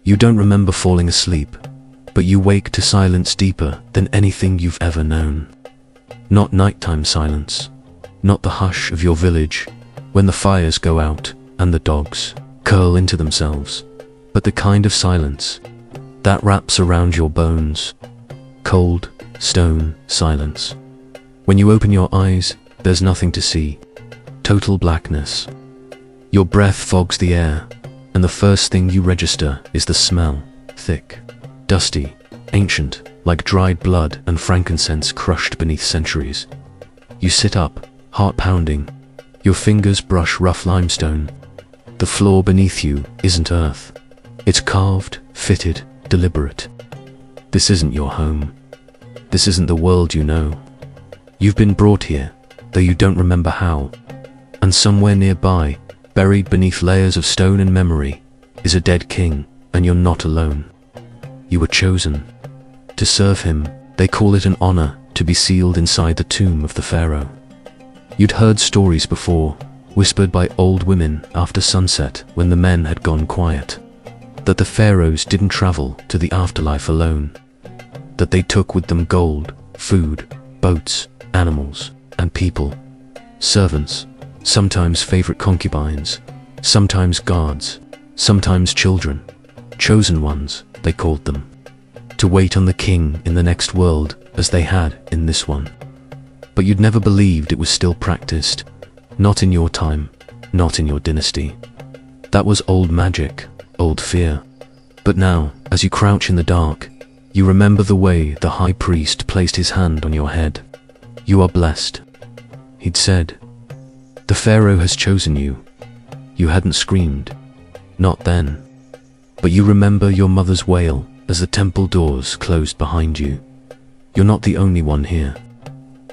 You don't remember falling asleep, but you wake to silence deeper than anything you've ever known. Not nighttime silence, not the hush of your village when the fires go out and the dogs curl into themselves, but the kind of silence that wraps around your bones. Cold, stone silence. When you open your eyes, there's nothing to see. Total blackness. Your breath fogs the air, and the first thing you register is the smell. Thick, dusty, ancient, like dried blood and frankincense crushed beneath centuries. You sit up, heart pounding. Your fingers brush rough limestone. The floor beneath you isn't earth. It's carved, fitted, deliberate. This isn't your home. This isn't the world you know. You've been brought here, though you don't remember how. And somewhere nearby, buried beneath layers of stone and memory, is a dead king, and you're not alone. You were chosen. To serve him, they call it an honor to be sealed inside the tomb of the Pharaoh. You'd heard stories before, whispered by old women after sunset when the men had gone quiet, that the Pharaohs didn't travel to the afterlife alone, that they took with them gold, food, boats, animals, and people. Servants, sometimes favorite concubines, sometimes guards, sometimes children. Chosen ones, they called them, to wait on the king in the next world as they had in this one. But you'd never believed it was still practiced. Not in your time, not in your dynasty. That was old magic, old fear. But now, as you crouch in the dark, you remember the way the high priest placed his hand on your head. You are blessed, he'd said. The Pharaoh has chosen you. You hadn't screamed. Not then. But you remember your mother's wail as the temple doors closed behind you. You're not the only one here.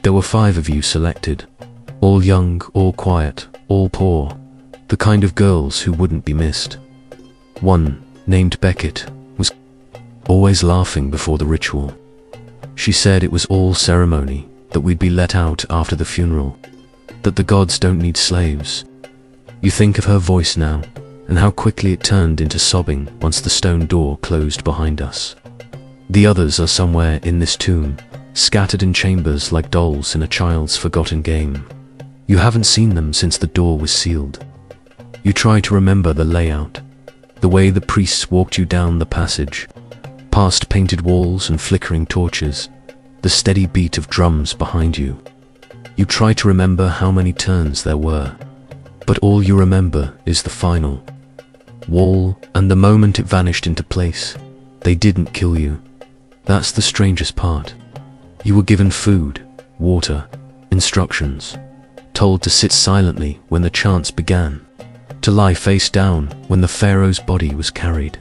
There were 5 of you selected. All young, all quiet, all poor. The kind of girls who wouldn't be missed. One, named Beckett, was always laughing before the ritual. She said it was all ceremony, that we'd be let out after the funeral, that the gods don't need slaves. You think of her voice now, and how quickly it turned into sobbing once the stone door closed behind us. The others are somewhere in this tomb, scattered in chambers like dolls in a child's forgotten game. You haven't seen them since the door was sealed. You try to remember the layout, the way the priests walked you down the passage, past painted walls and flickering torches, the steady beat of drums behind you. You try to remember how many turns there were, but all you remember is the final wall and the moment it vanished into place. They didn't kill you. That's the strangest part. You were given food, water, instructions, told to sit silently when the chants began, to lie face down when the Pharaoh's body was carried,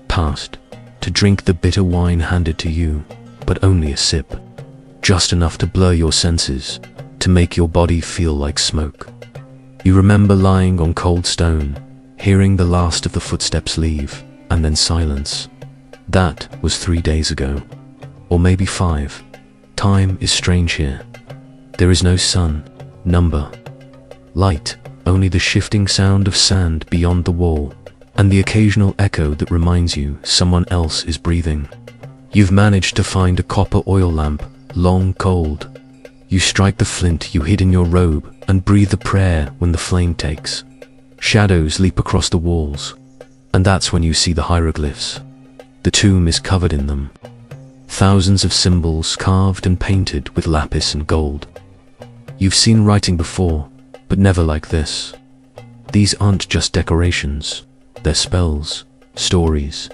past, to drink the bitter wine handed to you, but only a sip, just enough to blur your senses, to make your body feel like smoke. You remember lying on cold stone, hearing the last of the footsteps leave, and then silence. That was 3 days ago, or maybe 5. Time is strange here. There is no sun, number, light, only the shifting sound of sand beyond the wall, and the occasional echo that reminds you someone else is breathing. You've managed to find a copper oil lamp, long cold. You strike the flint you hid in your robe and breathe a prayer when the flame takes. Shadows leap across the walls, and that's when you see the hieroglyphs. The tomb is covered in them. Thousands of symbols carved and painted with lapis and gold. You've seen writing before, but never like this. These aren't just decorations. They're spells, stories,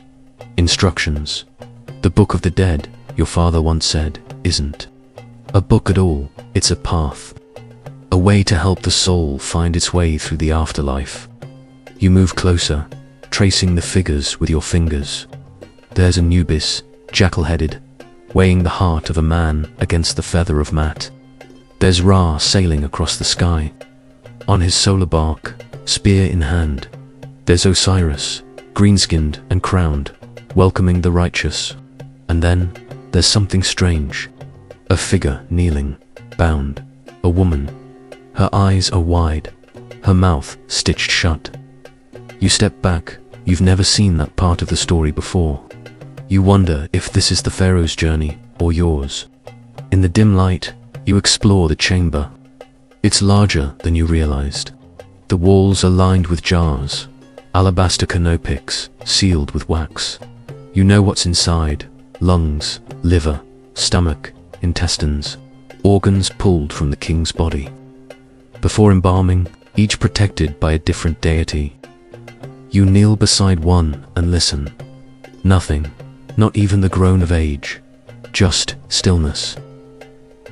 instructions. The Book of the Dead, your father once said, isn't a book at all. It's a path. A way to help the soul find its way through the afterlife. You move closer, tracing the figures with your fingers. There's Anubis, jackal-headed, weighing the heart of a man against the feather of Mat. There's Ra sailing across the sky, on his solar bark, spear in hand. There's Osiris, green-skinned and crowned, welcoming the righteous. And then, there's something strange. A figure kneeling, bound, a woman. Her eyes are wide, her mouth stitched shut. You step back, You've never seen that part of the story before. You wonder if this is the Pharaoh's journey or yours. In the dim light, you explore the chamber. It's larger than you realized. The walls are lined with jars, alabaster canopics sealed with wax. You know what's inside: lungs, liver, stomach, intestines, organs pulled from the king's body. Before embalming, each protected by a different deity. You kneel beside one and listen. Nothing, not even the groan of age, just stillness.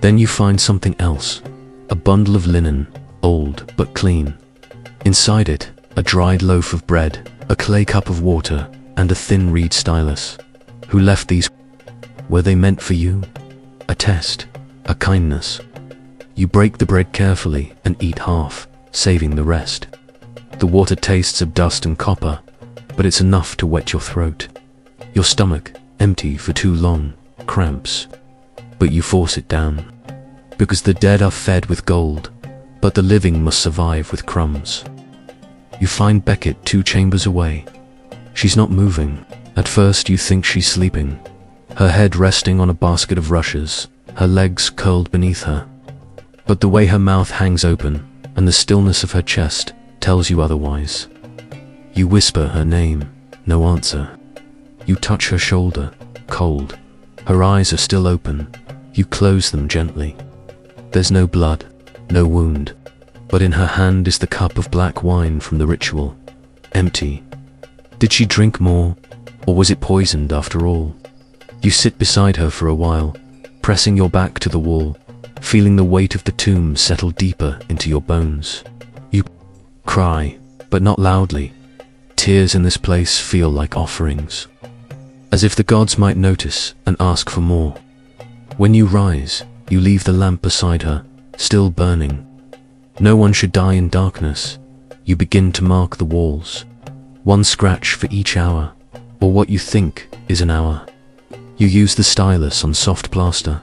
Then you find something else, a bundle of linen, old but clean. Inside it, a dried loaf of bread, a clay cup of water, and a thin reed stylus. Who left these? Were they meant for you? A test, a kindness. You break the bread carefully and eat half, saving the rest. The water tastes of dust and copper, but it's enough to wet your throat. Your stomach, empty for too long, cramps. But you force it down. Because the dead are fed with gold, but the living must survive with crumbs. You find Beckett 2 chambers away. She's not moving. At first you think she's sleeping, her head resting on a basket of rushes, her legs curled beneath her. But the way her mouth hangs open, and the stillness of her chest, tells you otherwise. You whisper her name, no answer. You touch her shoulder, cold. Her eyes are still open. You close them gently. There's no blood, no wound, but in her hand is the cup of black wine from the ritual, empty. Did she drink more, or was it poisoned after all? You sit beside her for a while, pressing your back to the wall, feeling the weight of the tomb settle deeper into your bones. You cry, but not loudly. Tears in this place feel like offerings, as if the gods might notice and ask for more. When you rise, you leave the lamp beside her, still burning. No one should die in darkness. You begin to mark the walls, 1 scratch for each hour, or what you think is an hour. You use the stylus on soft plaster,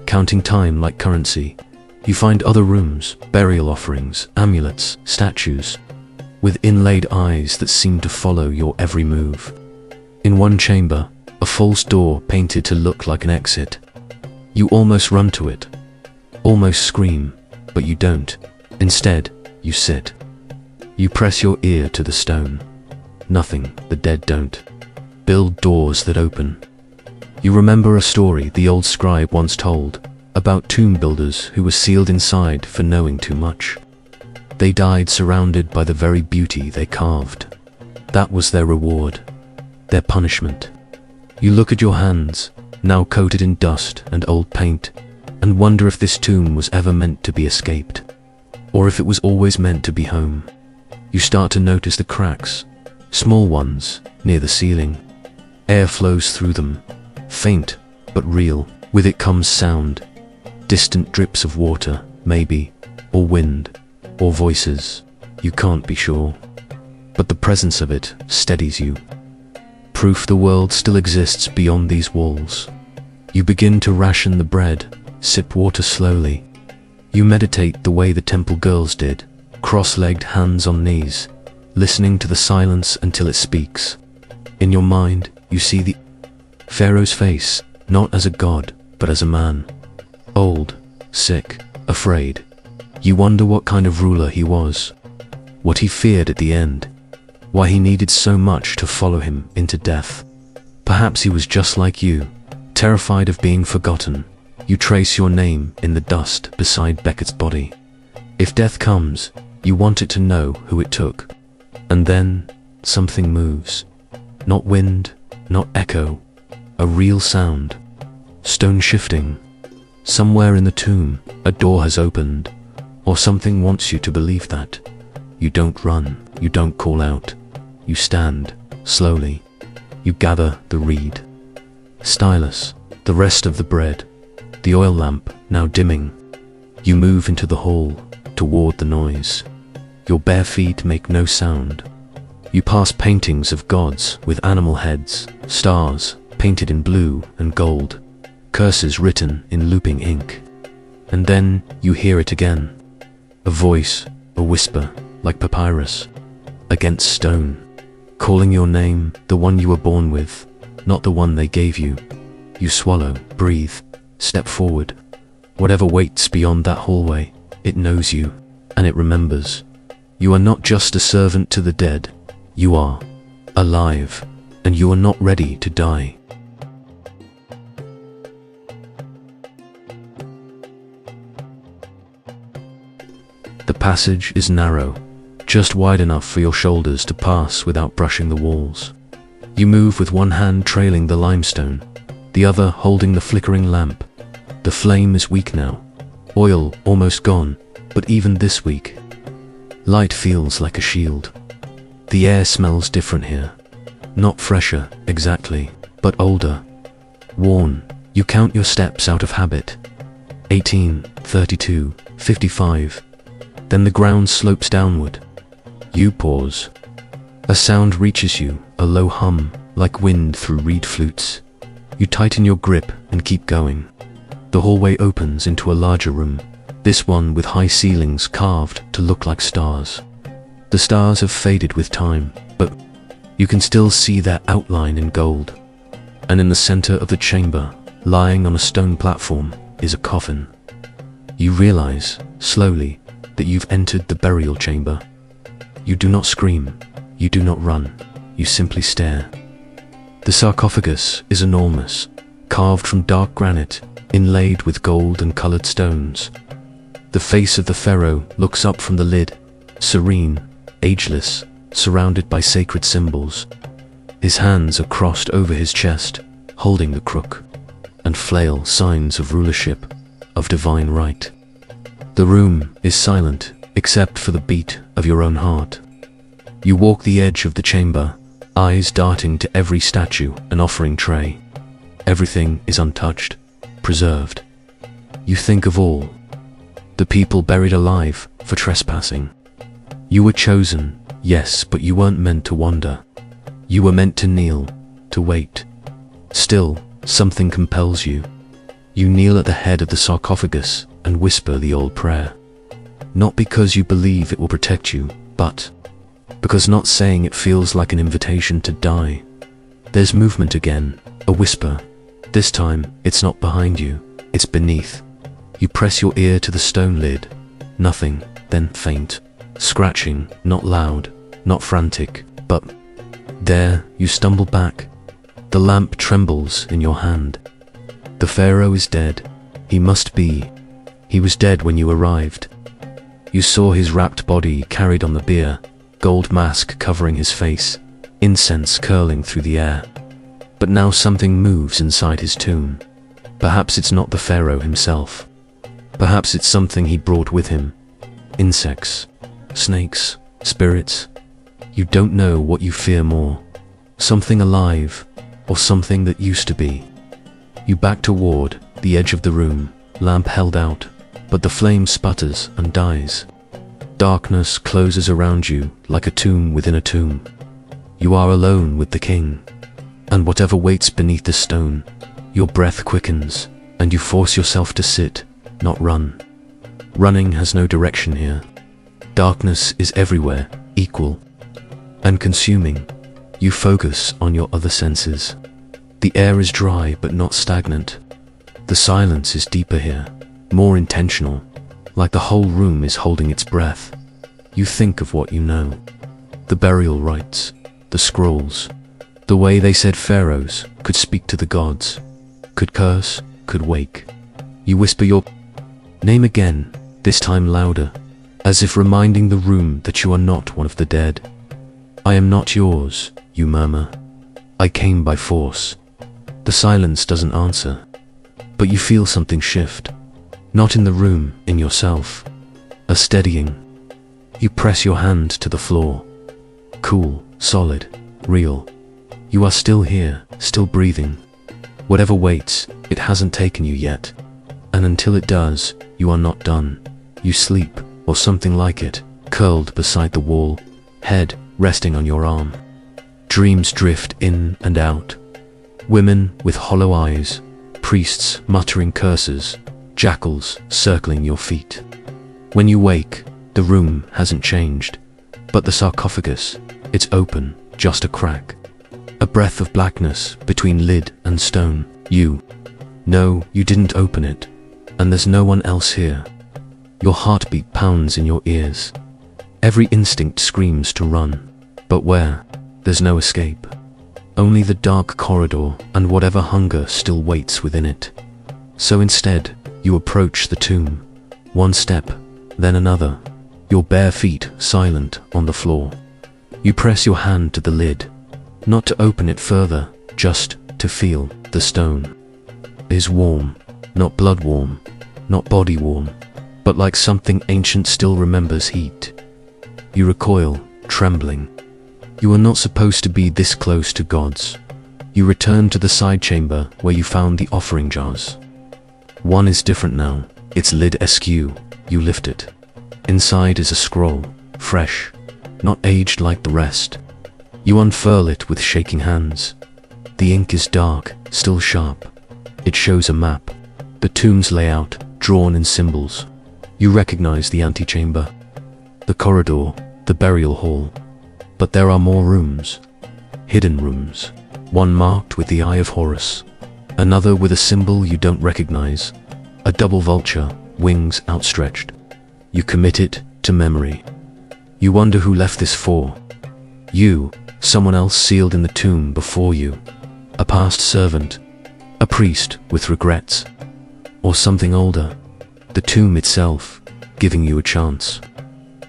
counting time like currency. You find other rooms, burial offerings, amulets, statues, with inlaid eyes that seem to follow your every move. In one chamber, a false door painted to look like an exit. You almost run to it, almost scream, but you don't. Instead, you sit. You press your ear to the stone. Nothing, the dead don't. Build doors that open. You remember a story the old scribe once told, about tomb builders who were sealed inside for knowing too much. They died surrounded by the very beauty they carved. That was their reward, their punishment. You look at your hands, now coated in dust and old paint, and wonder if this tomb was ever meant to be escaped, or if it was always meant to be home. You start to notice the cracks, small ones, near the ceiling. Air flows through them, faint but real. With it comes sound, distant drips of water, maybe, or wind, or voices. You can't be sure, but the presence of it steadies you. Proof the world still exists beyond these walls. You begin to ration the bread, sip water slowly. You meditate the way the temple girls did, cross-legged, hands on knees, listening to the silence until it speaks. In your mind, you see the Pharaoh's face, not as a god, but as a man. Old, sick, afraid. You wonder what kind of ruler he was, what he feared at the end, why he needed so much to follow him into death. Perhaps he was just like you, terrified of being forgotten. You trace your name in the dust beside Beckett's body. If death comes, you want it to know who it took. And then, something moves. Not wind, not echo, a real sound. Stone shifting. Somewhere in the tomb, a door has opened, or something wants you to believe that. You don't run, you don't call out. You stand, slowly. You gather the reed, stylus, the rest of the bread, the oil lamp now dimming. You move into the hall, toward the noise. Your bare feet make no sound. You pass paintings of gods with animal heads, stars painted in blue and gold, curses written in looping ink. And then you hear it again. A voice, a whisper, like papyrus, against stone. calling your name, the one you were born with, not the one they gave you. You swallow, breathe, step forward. Whatever waits beyond that hallway, it knows you, and it remembers. You are not just a servant to the dead, you are alive, and you are not ready to die. The passage is narrow, just wide enough for your shoulders to pass without brushing the walls. You move with one hand trailing the limestone, the other holding the flickering lamp. The flame is weak now, oil almost gone, but even this weak, light feels like a shield. The air smells different here. Not fresher, exactly, but older. Worn, you count your steps out of habit. 18, 32, 55. Then the ground slopes downward. You pause. A sound reaches you, a low hum, like wind through reed flutes. You tighten your grip and keep going. The hallway opens into a larger room, this one with high ceilings carved to look like stars. The stars have faded with time, but you can still see their outline in gold. And in the center of the chamber, lying on a stone platform, is a coffin. You realize, slowly, that you've entered the burial chamber. You do not scream, you do not run, you simply stare. The sarcophagus is enormous, carved from dark granite, inlaid with gold and colored stones. The face of the pharaoh looks up from the lid, serene, ageless, surrounded by sacred symbols. His hands are crossed over his chest, holding the crook and flail, signs of rulership, of divine right. The room is silent, except for the beat of your own heart. You walk the edge of the chamber, eyes darting to every statue and offering tray. Everything is untouched, preserved. You think of all. The people buried alive for trespassing. You were chosen, yes, but you weren't meant to wander. You were meant to kneel, to wait. Still, something compels you. You kneel at the head of the sarcophagus and whisper the old prayer. Not because you believe it will protect you, but because not saying it feels like an invitation to die. There's movement again, a whisper. This time, it's not behind you, it's beneath. You press your ear to the stone lid. Nothing, then faint. Scratching, not loud, not frantic, but there you stumble back. The lamp trembles in your hand. The pharaoh is dead. He must be. He was dead when you arrived. You saw his wrapped body carried on the bier, gold mask covering his face, incense curling through the air. But now something moves inside his tomb. Perhaps it's not the pharaoh himself. Perhaps it's something he brought with him. Insects, snakes, spirits. You don't know what you fear more. Something alive, or something that used to be. You back toward the edge of the room, lamp held out, but the flame sputters and dies. Darkness closes around you like a tomb within a tomb. You are alone with the king, and whatever waits beneath the stone, your breath quickens, and you force yourself to sit, not run. Running has no direction here. Darkness is everywhere, equal and consuming. You focus on your other senses. The air is dry but not stagnant. The silence is deeper here, more intentional, like the whole room is holding its breath. You think of what you know. The burial rites, the scrolls, the way they said pharaohs could speak to the gods, could curse, could wake. You whisper your name again, this time louder, as if reminding the room that you are not one of the dead. I am not yours, you murmur. I came by force. The silence doesn't answer, but you feel something shift. Not in the room, in yourself. A steadying. You press your hand to the floor. Cool, solid, real. You are still here, still breathing. Whatever waits, it hasn't taken you yet. And until it does, you are not done. You sleep, or something like it, curled beside the wall, head resting on your arm. Dreams drift in and out. Women with hollow eyes, priests muttering curses, jackals circling your feet. When you wake, the room hasn't changed, but the sarcophagus, it's open, just a crack. A breath of blackness between lid and stone. No, you didn't open it, and there's no one else here. Your heartbeat pounds in your ears. Every instinct screams to run, but where? There's no escape. Only the dark corridor and whatever hunger still waits within it. So instead, you approach the tomb. One step, then another, your bare feet silent on the floor. You press your hand to the lid, not to open it further, just to feel the stone. It is warm, not blood warm, not body warm, but like something ancient still remembers heat. You recoil, trembling. You are not supposed to be this close to gods. You return to the side chamber where you found the offering jars. One is different now, its lid askew. You lift it. Inside is a scroll, fresh, not aged like the rest. You unfurl it with shaking hands. The ink is dark, still sharp. It shows a map, the tomb's layout, drawn in symbols. You recognize the antechamber, the corridor, the burial hall. But there are more rooms, hidden rooms, one marked with the Eye of Horus, another with a symbol you don't recognize, a double vulture, wings outstretched. You commit it to memory. You wonder who left this for. You, someone else sealed in the tomb before you, a past servant, a priest with regrets, or something older, the tomb itself, giving you a chance.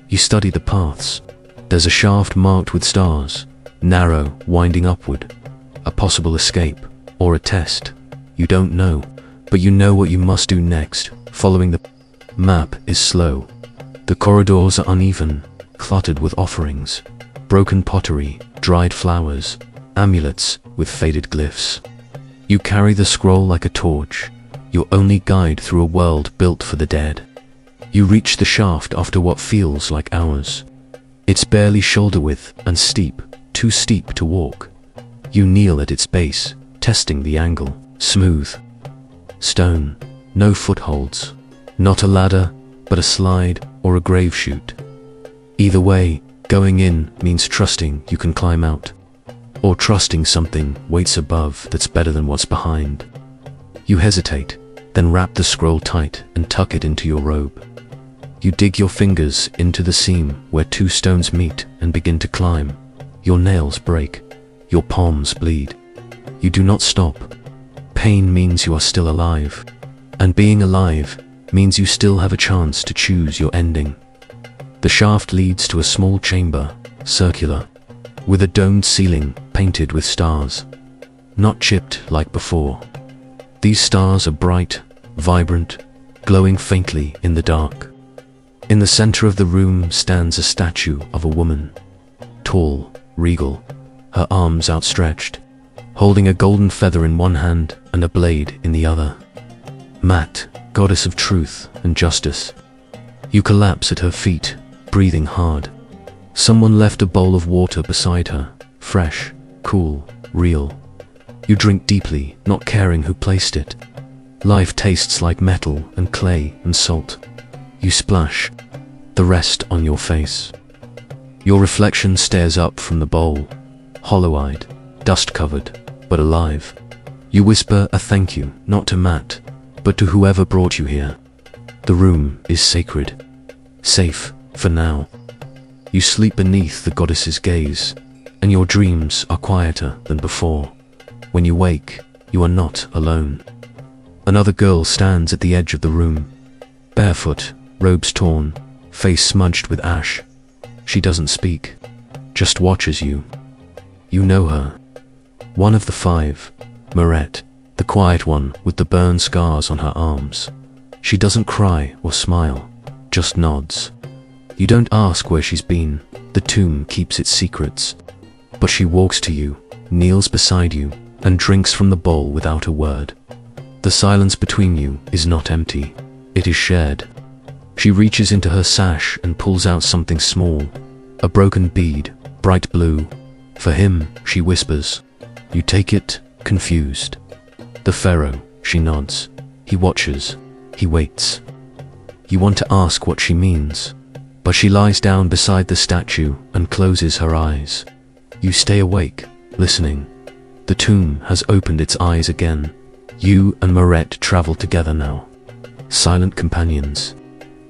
You study the paths. There's a shaft marked with stars, narrow, winding upward, a possible escape, or a test. You don't know, but you know what you must do next. Following the map is slow. The corridors are uneven, cluttered with offerings, broken pottery, dried flowers, amulets with faded glyphs. You carry the scroll like a torch, your only guide through a world built for the dead. You reach the shaft after what feels like hours. It's barely shoulder width and steep, too steep to walk. You kneel at its base, testing the angle. Smooth stone, no footholds, not a ladder, but a slide or a grave chute. Either way, going in means trusting you can climb out, or trusting something waits above that's better than what's behind. You hesitate, then wrap the scroll tight and tuck it into your robe. You dig your fingers into the seam where two stones meet and begin to climb. Your nails break. Your palms bleed. You do not stop. Pain means you are still alive. And being alive means you still have a chance to choose your ending. The shaft leads to a small chamber, circular, with a domed ceiling painted with stars. Not chipped like before. These stars are bright, vibrant, glowing faintly in the dark. In the center of the room stands a statue of a woman, tall, regal, her arms outstretched, holding a golden feather in one hand and a blade in the other. Mat, goddess of truth and justice. You collapse at her feet, breathing hard. Someone left a bowl of water beside her, fresh, cool, real. You drink deeply, not caring who placed it. Life tastes like metal and clay and salt. You splash, the rest on your face. Your reflection stares up from the bowl, hollow-eyed, dust-covered, but alive. You whisper a thank you, not to Matt, but to whoever brought you here. The room is sacred, safe for now. You sleep beneath the goddess's gaze, and your dreams are quieter than before. When you wake, you are not alone. Another girl stands at the edge of the room, barefoot, robes torn, face smudged with ash. She doesn't speak, just watches you. You know her. One of the five, Marette, the quiet one with the burn scars on her arms. She doesn't cry or smile, just nods. You don't ask where she's been, the tomb keeps its secrets. But she walks to you, kneels beside you, and drinks from the bowl without a word. The silence between you is not empty, it is shared. She reaches into her sash and pulls out something small, a broken bead, bright blue. For him, she whispers. You take it, confused. The Pharaoh, she nods. He watches, he waits. You want to ask what she means, but she lies down beside the statue and closes her eyes. You stay awake, listening. The tomb has opened its eyes again. You and Moret travel together now. Silent companions.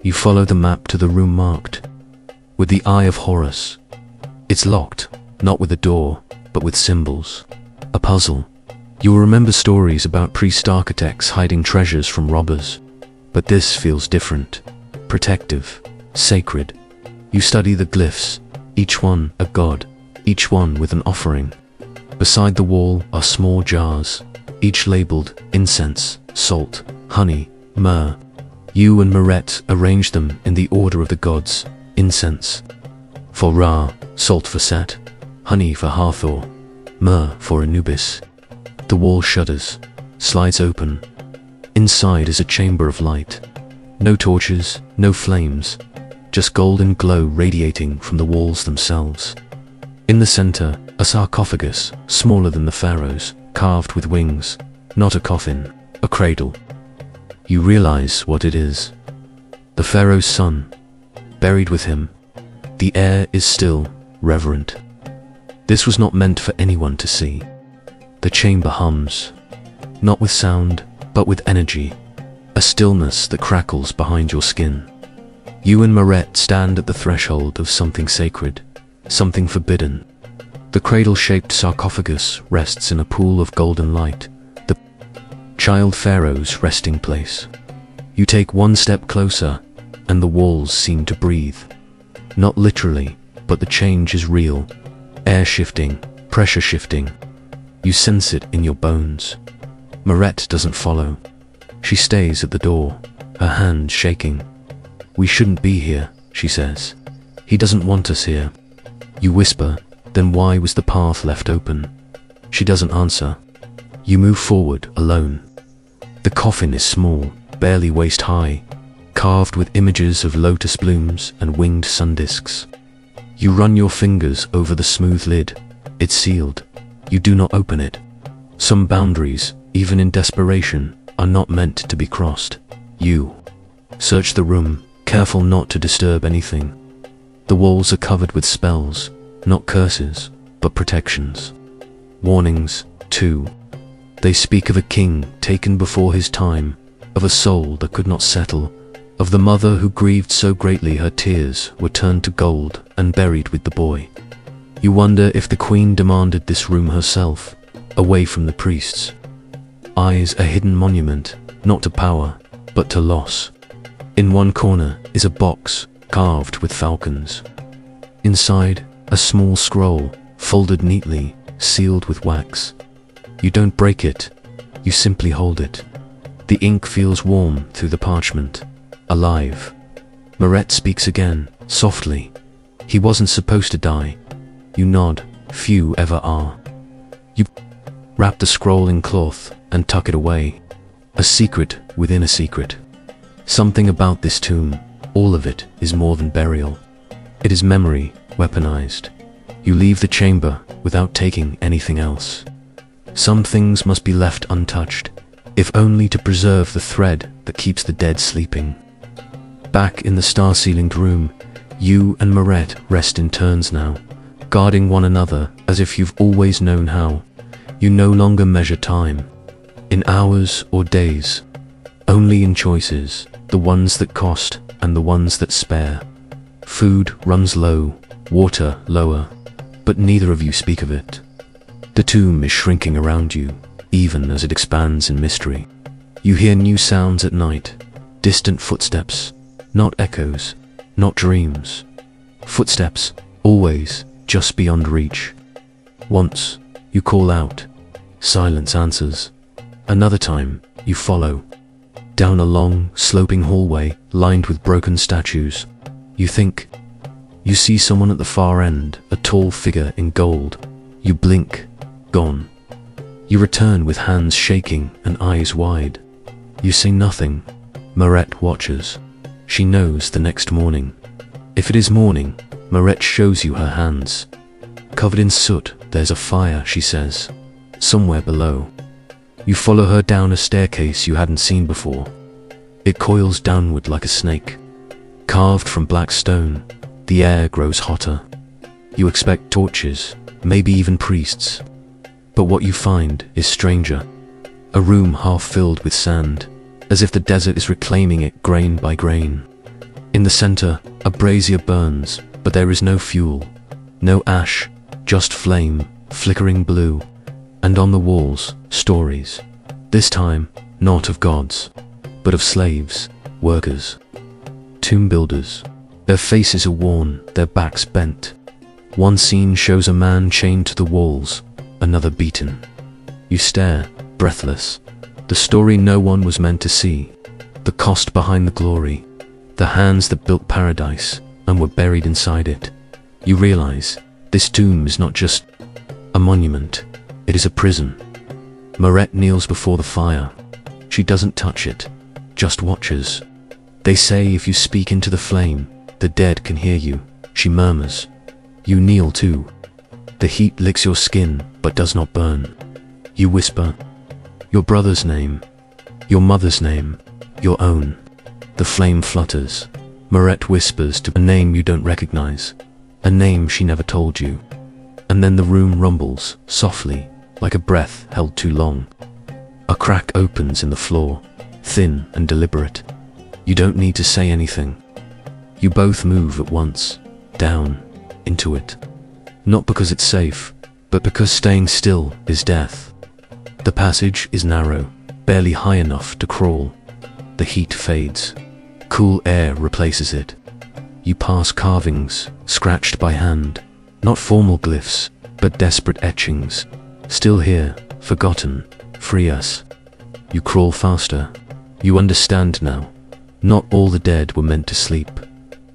You follow the map to the room marked with the Eye of Horus. It's locked, not with a door, but with symbols. A puzzle. You'll remember stories about priest architects hiding treasures from robbers. But this feels different. Protective. Sacred. You study the glyphs, each one a god, each one with an offering. Beside the wall are small jars, each labeled incense, salt, honey, myrrh. You and Moret arrange them in the order of the gods. Incense for Ra, salt for Set, honey for Hathor, myrrh for Anubis. The wall shudders, slides open. Inside is a chamber of light. No torches, no flames, just golden glow radiating from the walls themselves. In the center, a sarcophagus, smaller than the Pharaohs, carved with wings. Not a coffin, a cradle. You realize what it is. The Pharaoh's son, buried with him. The air is still, reverent. This was not meant for anyone to see. The chamber hums, not with sound, but with energy. A stillness that crackles behind your skin. You and Moret stand at the threshold of something sacred, something forbidden. The cradle-shaped sarcophagus rests in a pool of golden light, the child Pharaoh's resting place. You take one step closer, and the walls seem to breathe. Not literally, but the change is real. Air shifting, pressure shifting. You sense it in your bones. Moret doesn't follow. She stays at the door, her hand shaking. "We shouldn't be here," she says. "He doesn't want us here." You whisper, "Then why was the path left open?" She doesn't answer. You move forward alone. The coffin is small, barely waist high, carved with images of lotus blooms and winged sun discs. You run your fingers over the smooth lid. It's sealed. You do not open it. Some boundaries, even in desperation, are not meant to be crossed. You search the room, careful not to disturb anything. The walls are covered with spells, not curses, but protections. Warnings, too. They speak of a king taken before his time, of a soul that could not settle, of the mother who grieved so greatly her tears were turned to gold and buried with the boy. You wonder if the queen demanded this room herself, away from the priests. Eyes a hidden monument, not to power, but to loss. In one corner is a box carved with falcons. Inside, a small scroll, folded neatly, sealed with wax. You don't break it, you simply hold it. The ink feels warm through the parchment, alive. Moret speaks again, softly. "He wasn't supposed to die." You nod, few ever are. You wrap the scroll in cloth and tuck it away. A secret within a secret. Something about this tomb, all of it, is more than burial. It is memory, weaponized. You leave the chamber without taking anything else. Some things must be left untouched, if only to preserve the thread that keeps the dead sleeping. Back in the star-ceilinged room, you and Moret rest in turns now, guarding one another as if you've always known how. You no longer measure time, in hours or days, only in choices, the ones that cost and the ones that spare. Food runs low, water lower, but neither of you speak of it. The tomb is shrinking around you, even as it expands in mystery. You hear new sounds at night, distant footsteps, not echoes, not dreams. Footsteps, always, just beyond reach. Once, you call out. Silence answers. Another time, you follow. Down a long, sloping hallway lined with broken statues. You think. You see someone at the far end, a tall figure in gold. You blink. Gone. You return with hands shaking and eyes wide. You say nothing. Moret watches. She knows the next morning. If it is morning, Moret shows you her hands. Covered in soot, there's a fire, she says. Somewhere below. You follow her down a staircase you hadn't seen before. It coils downward like a snake. Carved from black stone, the air grows hotter. You expect torches, maybe even priests. But what you find is stranger. A room half filled with sand, as if the desert is reclaiming it grain by grain. In the center, a brazier burns, but there is no fuel, no ash, just flame, flickering blue. And on the walls, stories. This time, not of gods, but of slaves, workers, tomb builders. Their faces are worn, their backs bent. One scene shows a man chained to the walls, another beaten. You stare, breathless. The story no one was meant to see. The cost behind the glory. The hands that built paradise and were buried inside it. You realize, this tomb is not just a monument, it is a prison. Marette kneels before the fire. She doesn't touch it, just watches. They say if you speak into the flame, the dead can hear you, she murmurs. You kneel too. The heat licks your skin, but does not burn. You whisper, your brother's name, your mother's name, your own. The flame flutters. Marette whispers to a name you don't recognize, a name she never told you. And then the room rumbles, softly, like a breath held too long. A crack opens in the floor, thin and deliberate. You don't need to say anything. You both move at once, down, into it. Not because it's safe, but because staying still is death. The passage is narrow, barely high enough to crawl. The heat fades. Cool air replaces it. You pass carvings, scratched by hand. Not formal glyphs, but desperate etchings. Still here, forgotten, free us. You crawl faster. You understand now. Not all the dead were meant to sleep.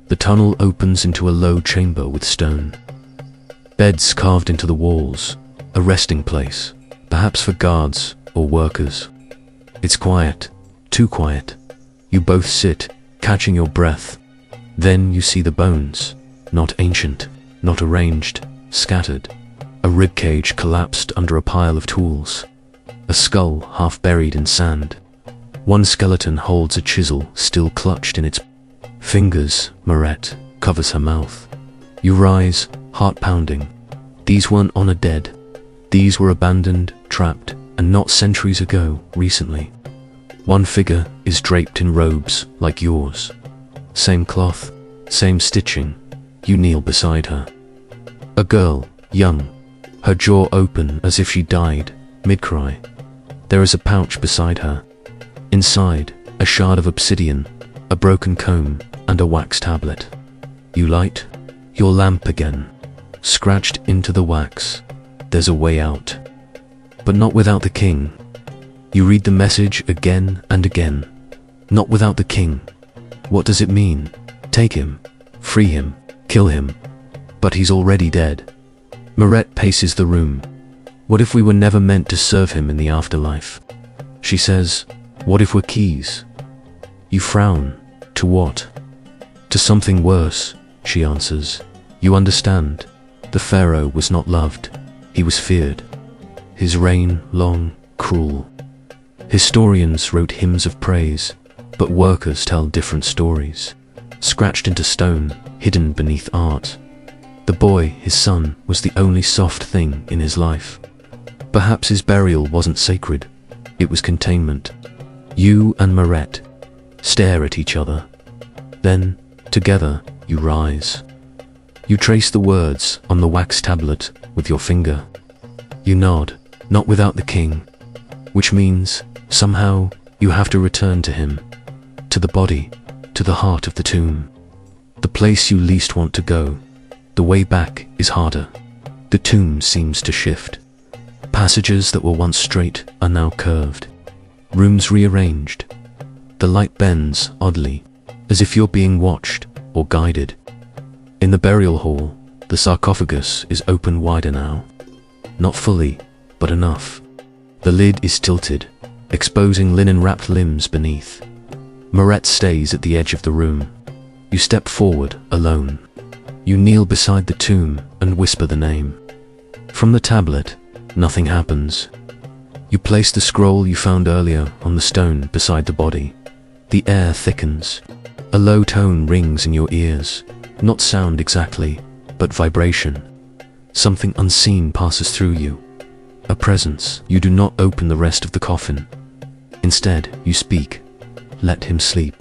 The tunnel opens into a low chamber with stone. Beds carved into the walls, a resting place, perhaps for guards or workers. It's quiet, too quiet. You both sit, catching your breath. Then you see the bones, not ancient, not arranged, scattered. A ribcage collapsed under a pile of tools. A skull half buried in sand. One skeleton holds a chisel still clutched in its fingers. Marette covers her mouth. You rise, heart pounding. These weren't honor dead. These were abandoned, trapped, and not centuries ago, recently. One figure is draped in robes like yours. Same cloth, same stitching. You kneel beside her. A girl, young, her jaw open as if she died, mid-cry. There is a pouch beside her. Inside, a shard of obsidian, a broken comb, and a wax tablet. You light your lamp again. Scratched into the wax. There's a way out. But not without the king. You read the message again and again. Not without the king. What does it mean? Take him. Free him. Kill him. But he's already dead. Marette paces the room. What if we were never meant to serve him in the afterlife? She says, what if we're keys? You frown. To what? To something worse, she answers. You understand. The Pharaoh was not loved. He was feared. His reign long, cruel. Historians wrote hymns of praise, but workers tell different stories. Scratched into stone, hidden beneath art. The boy, his son, was the only soft thing in his life. Perhaps his burial wasn't sacred. It was containment. You and Marette stare at each other. Then, together, you rise. You trace the words on the wax tablet with your finger. You nod, not without the king, which means, somehow, you have to return to him, to the body, to the heart of the tomb. The place you least want to go. The way back is harder. The tomb seems to shift. Passages that were once straight are now curved. Rooms rearranged. The light bends oddly, as if you're being watched or guided. In the burial hall, the sarcophagus is open wider now. Not fully, but enough. The lid is tilted, exposing linen-wrapped limbs beneath. Marette stays at the edge of the room. You step forward, alone. You kneel beside the tomb and whisper the name. From the tablet, nothing happens. You place the scroll you found earlier on the stone beside the body. The air thickens. A low tone rings in your ears. Not sound exactly, but vibration. something unseen passes through you. A presence. You do not open the rest of the coffin. Instead, you speak. Let him sleep.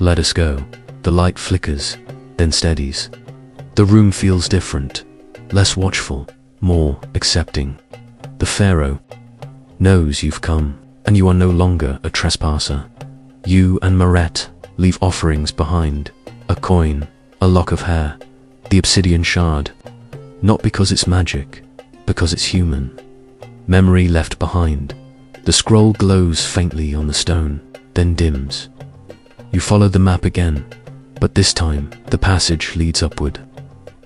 Let us go. The light flickers, then steadies. The room feels different, less watchful, more accepting. The Pharaoh knows you've come, and you are no longer a trespasser. You and Maret leave offerings behind, a coin, a lock of hair, the obsidian shard. Not because it's magic, because it's human. Memory left behind. The scroll glows faintly on the stone, then dims. You follow the map again, but this time the passage leads upward.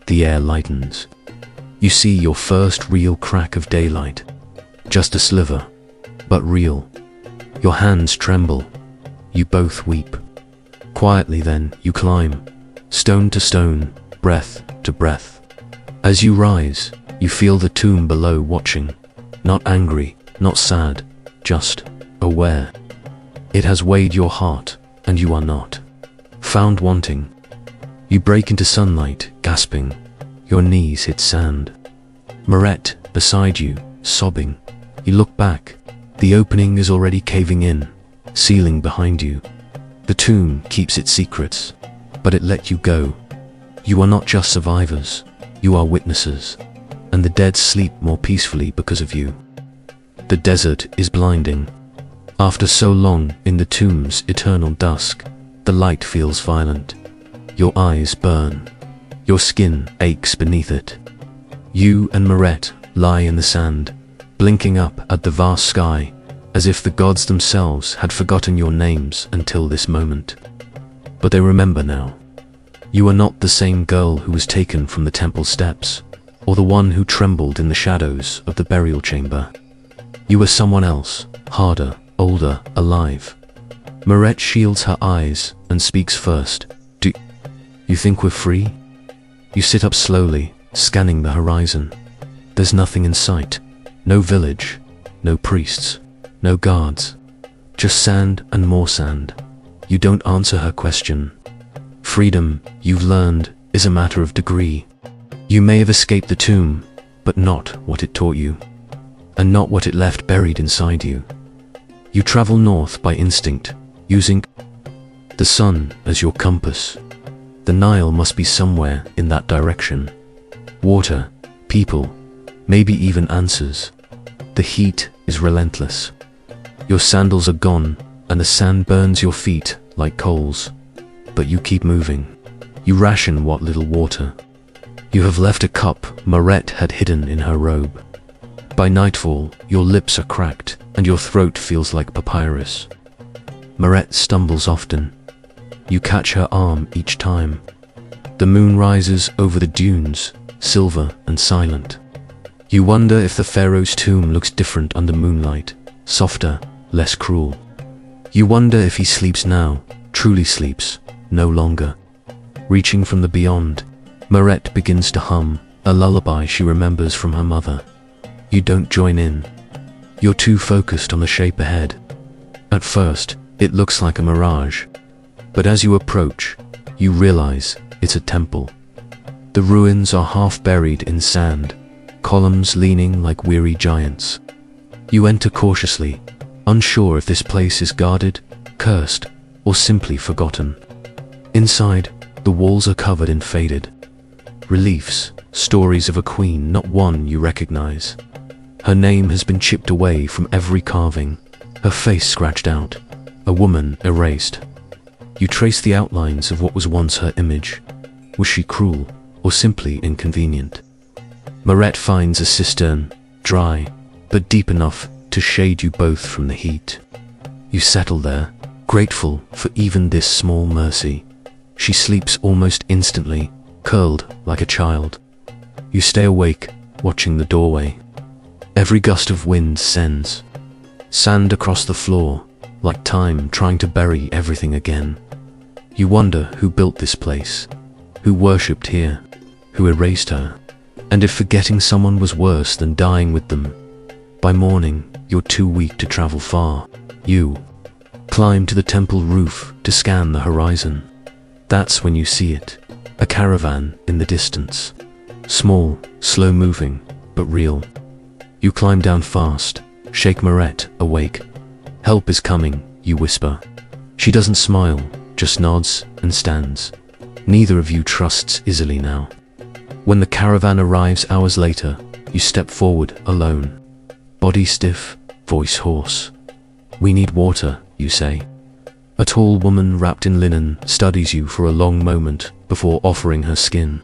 The air lightens. You see your first real crack of daylight. Just a sliver, but real. Your hands tremble. You both weep. Quietly then, you climb, stone to stone, breath to breath. As you rise, you feel the tomb below watching. Not angry, not sad, just aware. It has weighed your heart, and you are not found wanting. You break into sunlight, gasping. Your knees hit sand. Maret, beside you, sobbing. You look back. The opening is already caving in, sealing behind you. The tomb keeps its secrets, but it let you go. You are not just survivors, you are witnesses, and the dead sleep more peacefully because of you. The desert is blinding. After so long in the tomb's eternal dusk, the light feels violent. Your eyes burn. Your skin aches beneath it. You and Maret lie in the sand, blinking up at the vast sky, as if the gods themselves had forgotten your names until this moment. But they remember now. You are not the same girl who was taken from the temple steps, or the one who trembled in the shadows of the burial chamber. You are someone else, harder, older, alive. Maret shields her eyes and speaks first. Do you think we're free? You sit up slowly, scanning the horizon. There's nothing in sight. No village, no priests, no guards. Just sand and more sand. You don't answer her question. Freedom, you've learned, is a matter of degree. You may have escaped the tomb, but not what it taught you, and not what it left buried inside you. You travel north by instinct, using the sun as your compass. The Nile must be somewhere in that direction. Water, people, maybe even answers. The heat is relentless. Your sandals are gone, and the sand burns your feet like coals. But you keep moving. You ration what little water. You have left a cup Maret had hidden in her robe. By nightfall, your lips are cracked, and your throat feels like papyrus. Maret stumbles often. You catch her arm each time. The moon rises over the dunes, silver and silent. You wonder if the Pharaoh's tomb looks different under moonlight, softer, less cruel. You wonder if he sleeps now, truly sleeps, no longer. Reaching from the beyond, Maret begins to hum, a lullaby she remembers from her mother. You don't join in. You're too focused on the shape ahead. At first, it looks like a mirage. But as you approach, you realize it's a temple. The ruins are half buried in sand, columns leaning like weary giants. You enter cautiously, unsure if this place is guarded, cursed, or simply forgotten. Inside, the walls are covered in faded reliefs, stories of a queen, not one you recognize. Her name has been chipped away from every carving, her face scratched out, a woman erased. You trace the outlines of what was once her image. Was she cruel, or simply inconvenient? Maret finds a cistern, dry, but deep enough to shade you both from the heat. You settle there, grateful for even this small mercy. She sleeps almost instantly, curled like a child. You stay awake, watching the doorway. Every gust of wind sends sand across the floor, like time trying to bury everything again. You wonder who built this place, who worshipped here, who erased her, and if forgetting someone was worse than dying with them. By morning, you're too weak to travel far. You climb to the temple roof to scan the horizon. That's when you see it, a caravan in the distance. Small, slow-moving, but real. You climb down fast, shake Maret awake. Help is coming, you whisper. She doesn't smile, just nods and stands. Neither of you trusts easily now. When the caravan arrives hours later, you step forward alone. Body stiff, voice hoarse. We need water, you say. A tall woman wrapped in linen studies you for a long moment before offering her skin.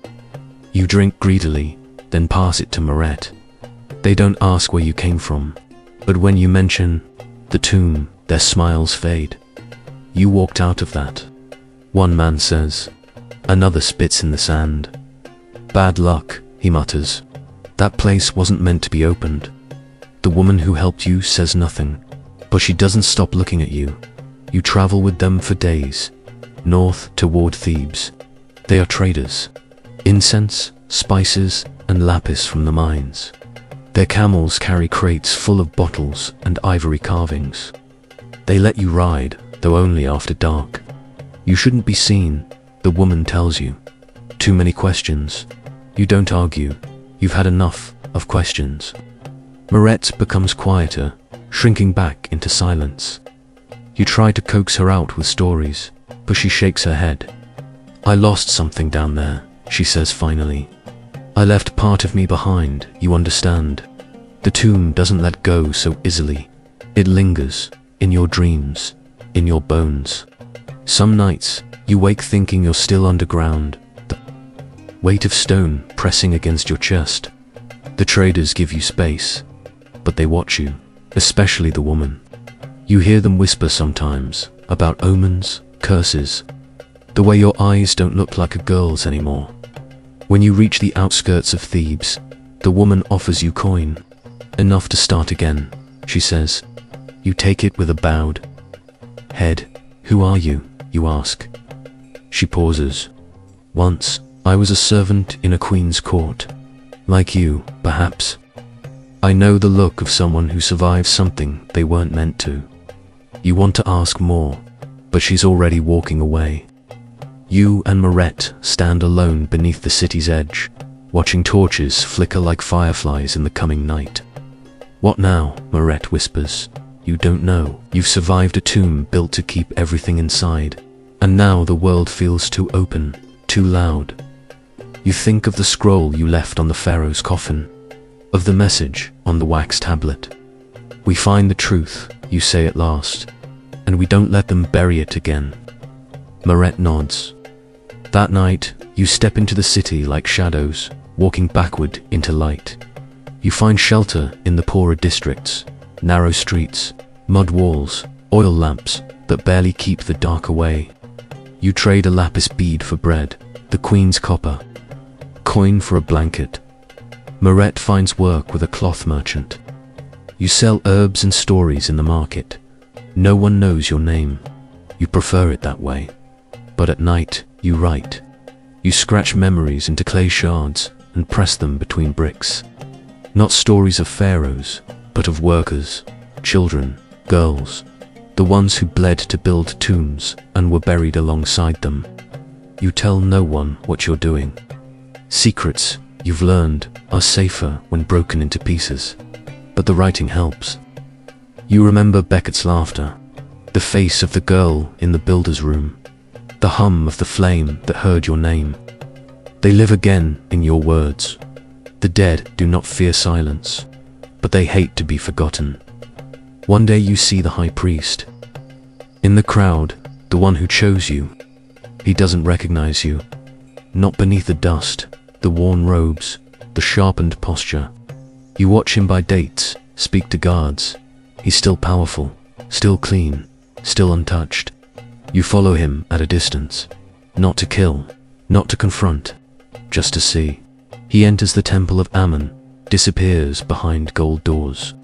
You drink greedily, then pass it to Maret. They don't ask where you came from, but when you mention the tomb, their smiles fade. You walked out of that. One man says. Another spits in the sand. Bad luck, he mutters. That place wasn't meant to be opened. The woman who helped you says nothing, but she doesn't stop looking at you. You travel with them for days, north toward Thebes. They are traders. Incense, spices, and lapis from the mines. Their camels carry crates full of bottles and ivory carvings. They let you ride, though only after dark. You shouldn't be seen, the woman tells you. Too many questions. You don't argue. You've had enough of questions. Maret becomes quieter, shrinking back into silence. You try to coax her out with stories, but she shakes her head. I lost something down there, she says finally. I left part of me behind, you understand. The tomb doesn't let go so easily. It lingers, in your dreams, in your bones. Some nights, you wake thinking you're still underground, the weight of stone pressing against your chest. The traders give you space, but they watch you, especially the woman. You hear them whisper sometimes, about omens, curses, the way your eyes don't look like a girl's anymore. When you reach the outskirts of Thebes, the woman offers you coin. Enough to start again, she says. You take it with a bowed head. Who are you? You ask. She pauses. Once, I was a servant in a queen's court. Like you, perhaps. I know the look of someone who survives something they weren't meant to. You want to ask more, but she's already walking away. You and Maret stand alone beneath the city's edge, watching torches flicker like fireflies in the coming night. What now? Maret whispers. You don't know. You've survived a tomb built to keep everything inside, and now the world feels too open, too loud. You think of the scroll you left on the Pharaoh's coffin, of the message on the wax tablet. We find the truth, you say at last, and we don't let them bury it again. Maret nods. That night, you step into the city like shadows, walking backward into light. You find shelter in the poorer districts, narrow streets, mud walls, oil lamps that barely keep the dark away. You trade a lapis bead for bread, the queen's copper, coin for a blanket. Maret finds work with a cloth merchant. You sell herbs and stories in the market. No one knows your name. You prefer it that way. But at night, you write. You scratch memories into clay shards and press them between bricks. Not stories of pharaohs, but of workers, children, girls, the ones who bled to build tombs and were buried alongside them. You tell no one what you're doing. Secrets, you've learned, are safer when broken into pieces. But the writing helps. You remember Beckett's laughter, the face of the girl in the builder's room, the hum of the flame that heard your name. They live again in your words. The dead do not fear silence, but they hate to be forgotten. One day you see the high priest. In the crowd, the one who chose you. He doesn't recognize you. Not beneath the dust, the worn robes, the sharpened posture. You watch him by dates, speak to guards. He's still powerful, still clean, still untouched. You follow him at a distance, not to kill, not to confront, just to see. He enters the temple of Ammon, disappears behind gold doors.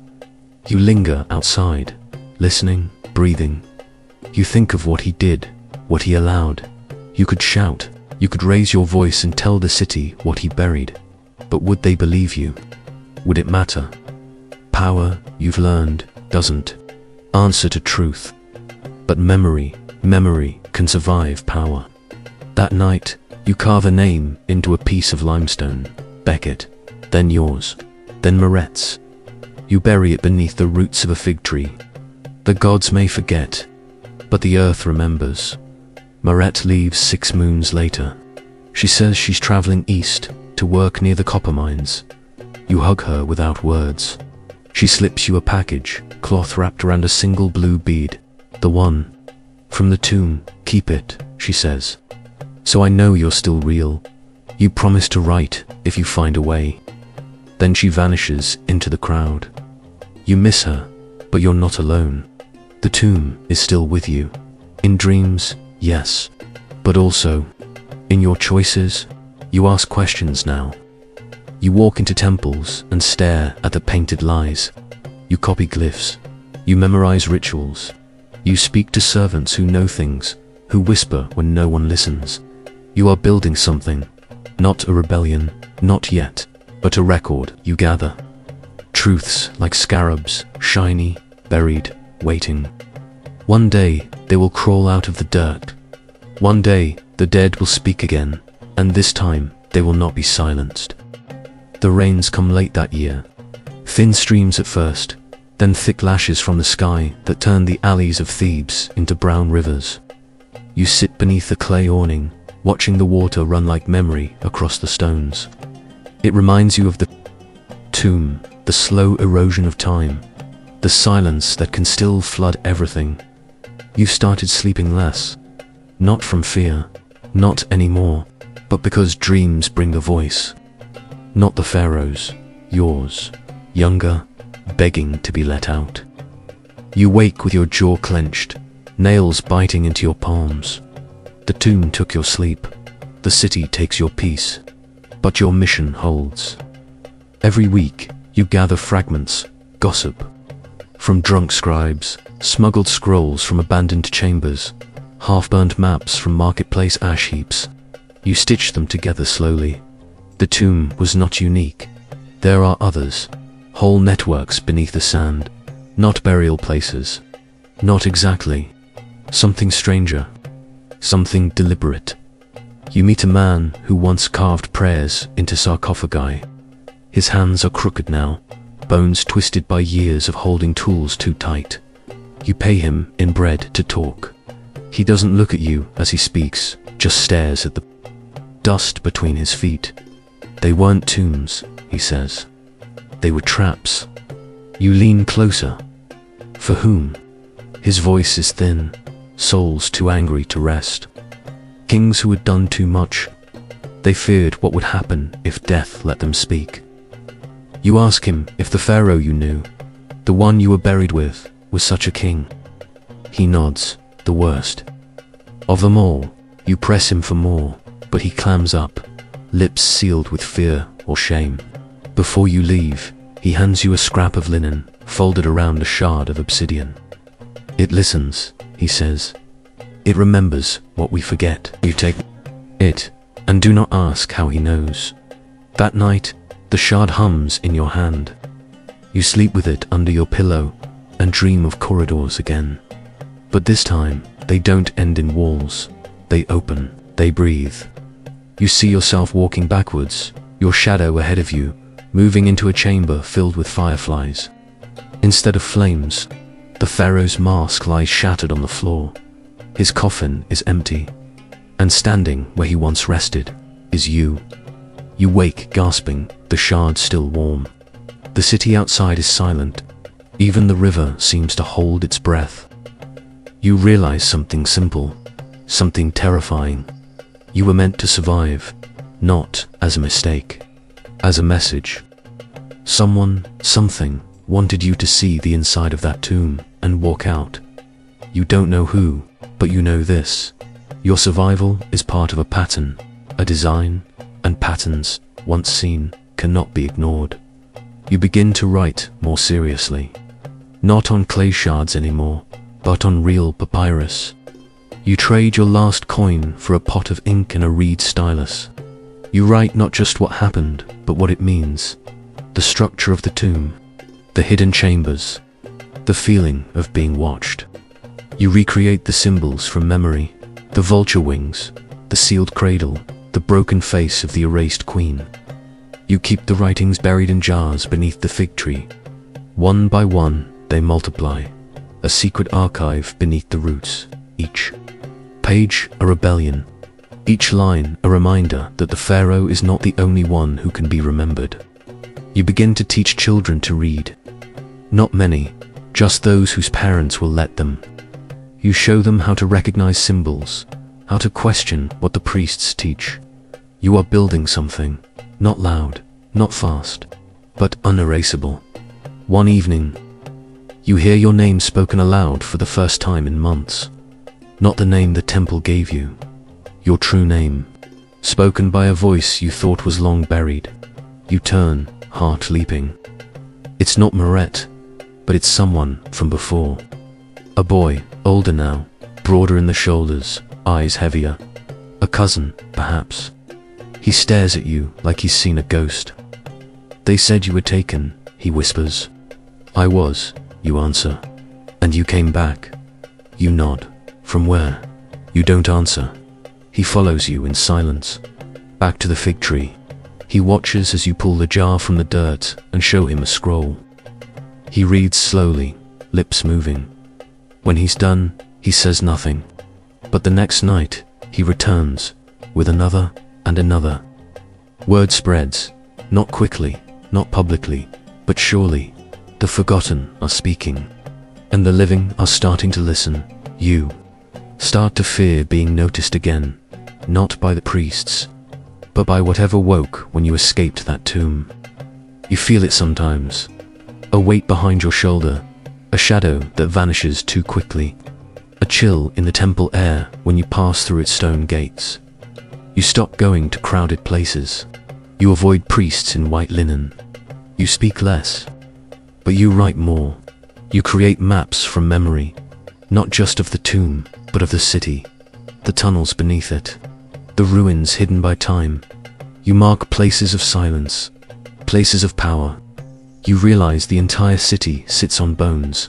You linger outside, listening, breathing. You think of what he did, what he allowed. You could shout, you could raise your voice and tell the city what he buried. But would they believe you? Would it matter? Power, you've learned, doesn't answer to truth. But memory can survive power. That night, you carve a name into a piece of limestone. Beckett, then yours, then Moret's. You bury it beneath the roots of a fig tree. The gods may forget, but the earth remembers. Moret leaves 6 moons later. She says she's traveling east to work near the copper mines. You hug her without words. She slips you a package, cloth wrapped around a single blue bead. The one from the tomb. Keep it, she says. So I know you're still real. You promise to write if you find a way. Then she vanishes into the crowd. You miss her, but you're not alone. The tomb is still with you. In dreams, yes, but also in your choices. You ask questions now. You walk into temples and stare at the painted lies. You copy glyphs. You memorize rituals. You speak to servants who know things, who whisper when no one listens. You are building something, not a rebellion, not yet, but a record you gather. Truths like scarabs, shiny, buried, waiting. One day they will crawl out of the dirt. One day the dead will speak again, and this time they will not be silenced. The rains come late that year. Thin streams at first, then thick lashes from the sky that turn the alleys of Thebes into brown rivers. You sit beneath the clay awning, watching the water run like memory across the stones. It reminds you of the tomb, the slow erosion of time, the silence that can still flood everything. You've started sleeping less, not from fear, not anymore, but because dreams bring a voice. Not the Pharaohs, yours, younger, begging to be let out. You wake with your jaw clenched, nails biting into your palms. The tomb took your sleep, the city takes your peace, but your mission holds. Every week, you gather fragments, gossip, from drunk scribes, smuggled scrolls from abandoned chambers, half-burnt maps from marketplace ash heaps. You stitch them together slowly. The tomb was not unique. There are others, whole networks beneath the sand, not burial places, not exactly. Something stranger, something deliberate. You meet a man who once carved prayers into sarcophagi. His hands are crooked now, bones twisted by years of holding tools too tight. You pay him in bread to talk. He doesn't look at you as he speaks, just stares at the dust between his feet. They weren't tombs, he says. They were traps. You lean closer. For whom? His voice is thin, souls too angry to rest. Kings who had done too much. They feared what would happen if death let them speak. You ask him if the Pharaoh you knew, the one you were buried with, was such a king. He nods, the worst of them all. You press him for more, but he clams up, lips sealed with fear or shame. Before you leave, he hands you a scrap of linen, folded around a shard of obsidian. It listens, he says. It remembers what we forget. You take it, and do not ask how he knows. That night, the shard hums in your hand. You sleep with it under your pillow, and dream of corridors again. But this time, they don't end in walls. They open, they breathe. You see yourself walking backwards, your shadow ahead of you, moving into a chamber filled with fireflies. Instead of flames, the Pharaoh's mask lies shattered on the floor. His coffin is empty, and standing where he once rested is you. You wake gasping, the shard still warm. The city outside is silent. Even the river seems to hold its breath. You realize something simple, something terrifying. You were meant to survive, not as a mistake, as a message. Someone, something, wanted you to see the inside of that tomb and walk out. You don't know who, but you know this. Your survival is part of a pattern, a design, and patterns, once seen, cannot be ignored. You begin to write more seriously. Not on clay shards anymore, but on real papyrus. You trade your last coin for a pot of ink and a reed stylus. You write not just what happened, but what it means. The structure of the tomb, the hidden chambers, the feeling of being watched. You recreate the symbols from memory, the vulture wings, the sealed cradle, the broken face of the erased queen. You keep the writings buried in jars beneath the fig tree. One by one, they multiply, a secret archive beneath the roots, each page a rebellion, each line a reminder that the Pharaoh is not the only one who can be remembered. You begin to teach children to read. Not many, just those whose parents will let them. You show them how to recognize symbols, how to question what the priests teach. You are building something, not loud, not fast, but unerasable. One evening, you hear your name spoken aloud for the first time in months. Not the name the temple gave you, your true name, spoken by a voice you thought was long buried. You turn, heart leaping. It's not Moret, but it's someone from before. A boy, older now, broader in the shoulders, eyes heavier. A cousin, perhaps. He stares at you like he's seen a ghost. They said you were taken, he whispers. I was, you answer. And you came back. You nod. From where? You don't answer. He follows you in silence. Back to the fig tree. He watches as you pull the jar from the dirt and show him a scroll. He reads slowly, lips moving. When he's done, he says nothing. But the next night, he returns, with another and another. Word spreads, not quickly, not publicly, but surely. The forgotten are speaking, and the living are starting to listen. You start to fear being noticed again, not by the priests, but by whatever woke when you escaped that tomb. You feel it sometimes, a weight behind your shoulder, a shadow that vanishes too quickly, a chill in the temple air when you pass through its stone gates. You stop going to crowded places. You avoid priests in white linen. You speak less, but you write more. You create maps from memory, not just of the tomb, but of the city, the tunnels beneath it, the ruins hidden by time. You mark places of silence, places of power. You realize the entire city sits on bones,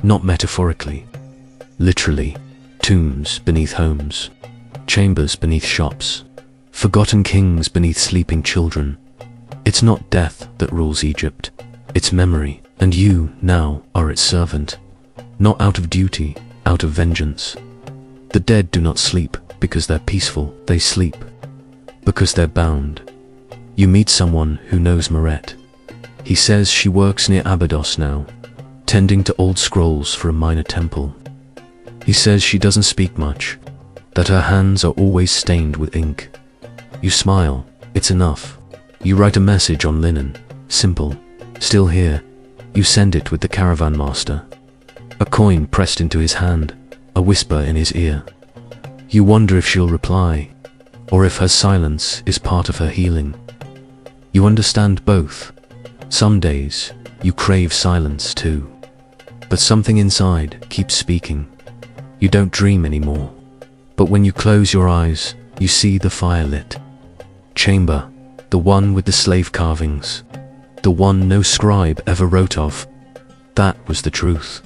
not metaphorically, literally. Tombs beneath homes, chambers beneath shops, forgotten kings beneath sleeping children. It's not death that rules Egypt, it's memory, and you now are its servant, not out of duty, out of vengeance. The dead do not sleep because they're peaceful, they sleep because they're bound. You meet someone who knows Moret. He says she works near Abydos now, tending to old scrolls for a minor temple. He says she doesn't speak much, that her hands are always stained with ink. You smile, it's enough. You write a message on linen, simple, still here. You send it with the caravan master. A coin pressed into his hand, a whisper in his ear. You wonder if she'll reply, or if her silence is part of her healing. You understand both. Some days, you crave silence too. But something inside keeps speaking. You don't dream anymore. But when you close your eyes, you see the fire lit chamber, the one with the slave carvings, the one no scribe ever wrote of. That was the truth.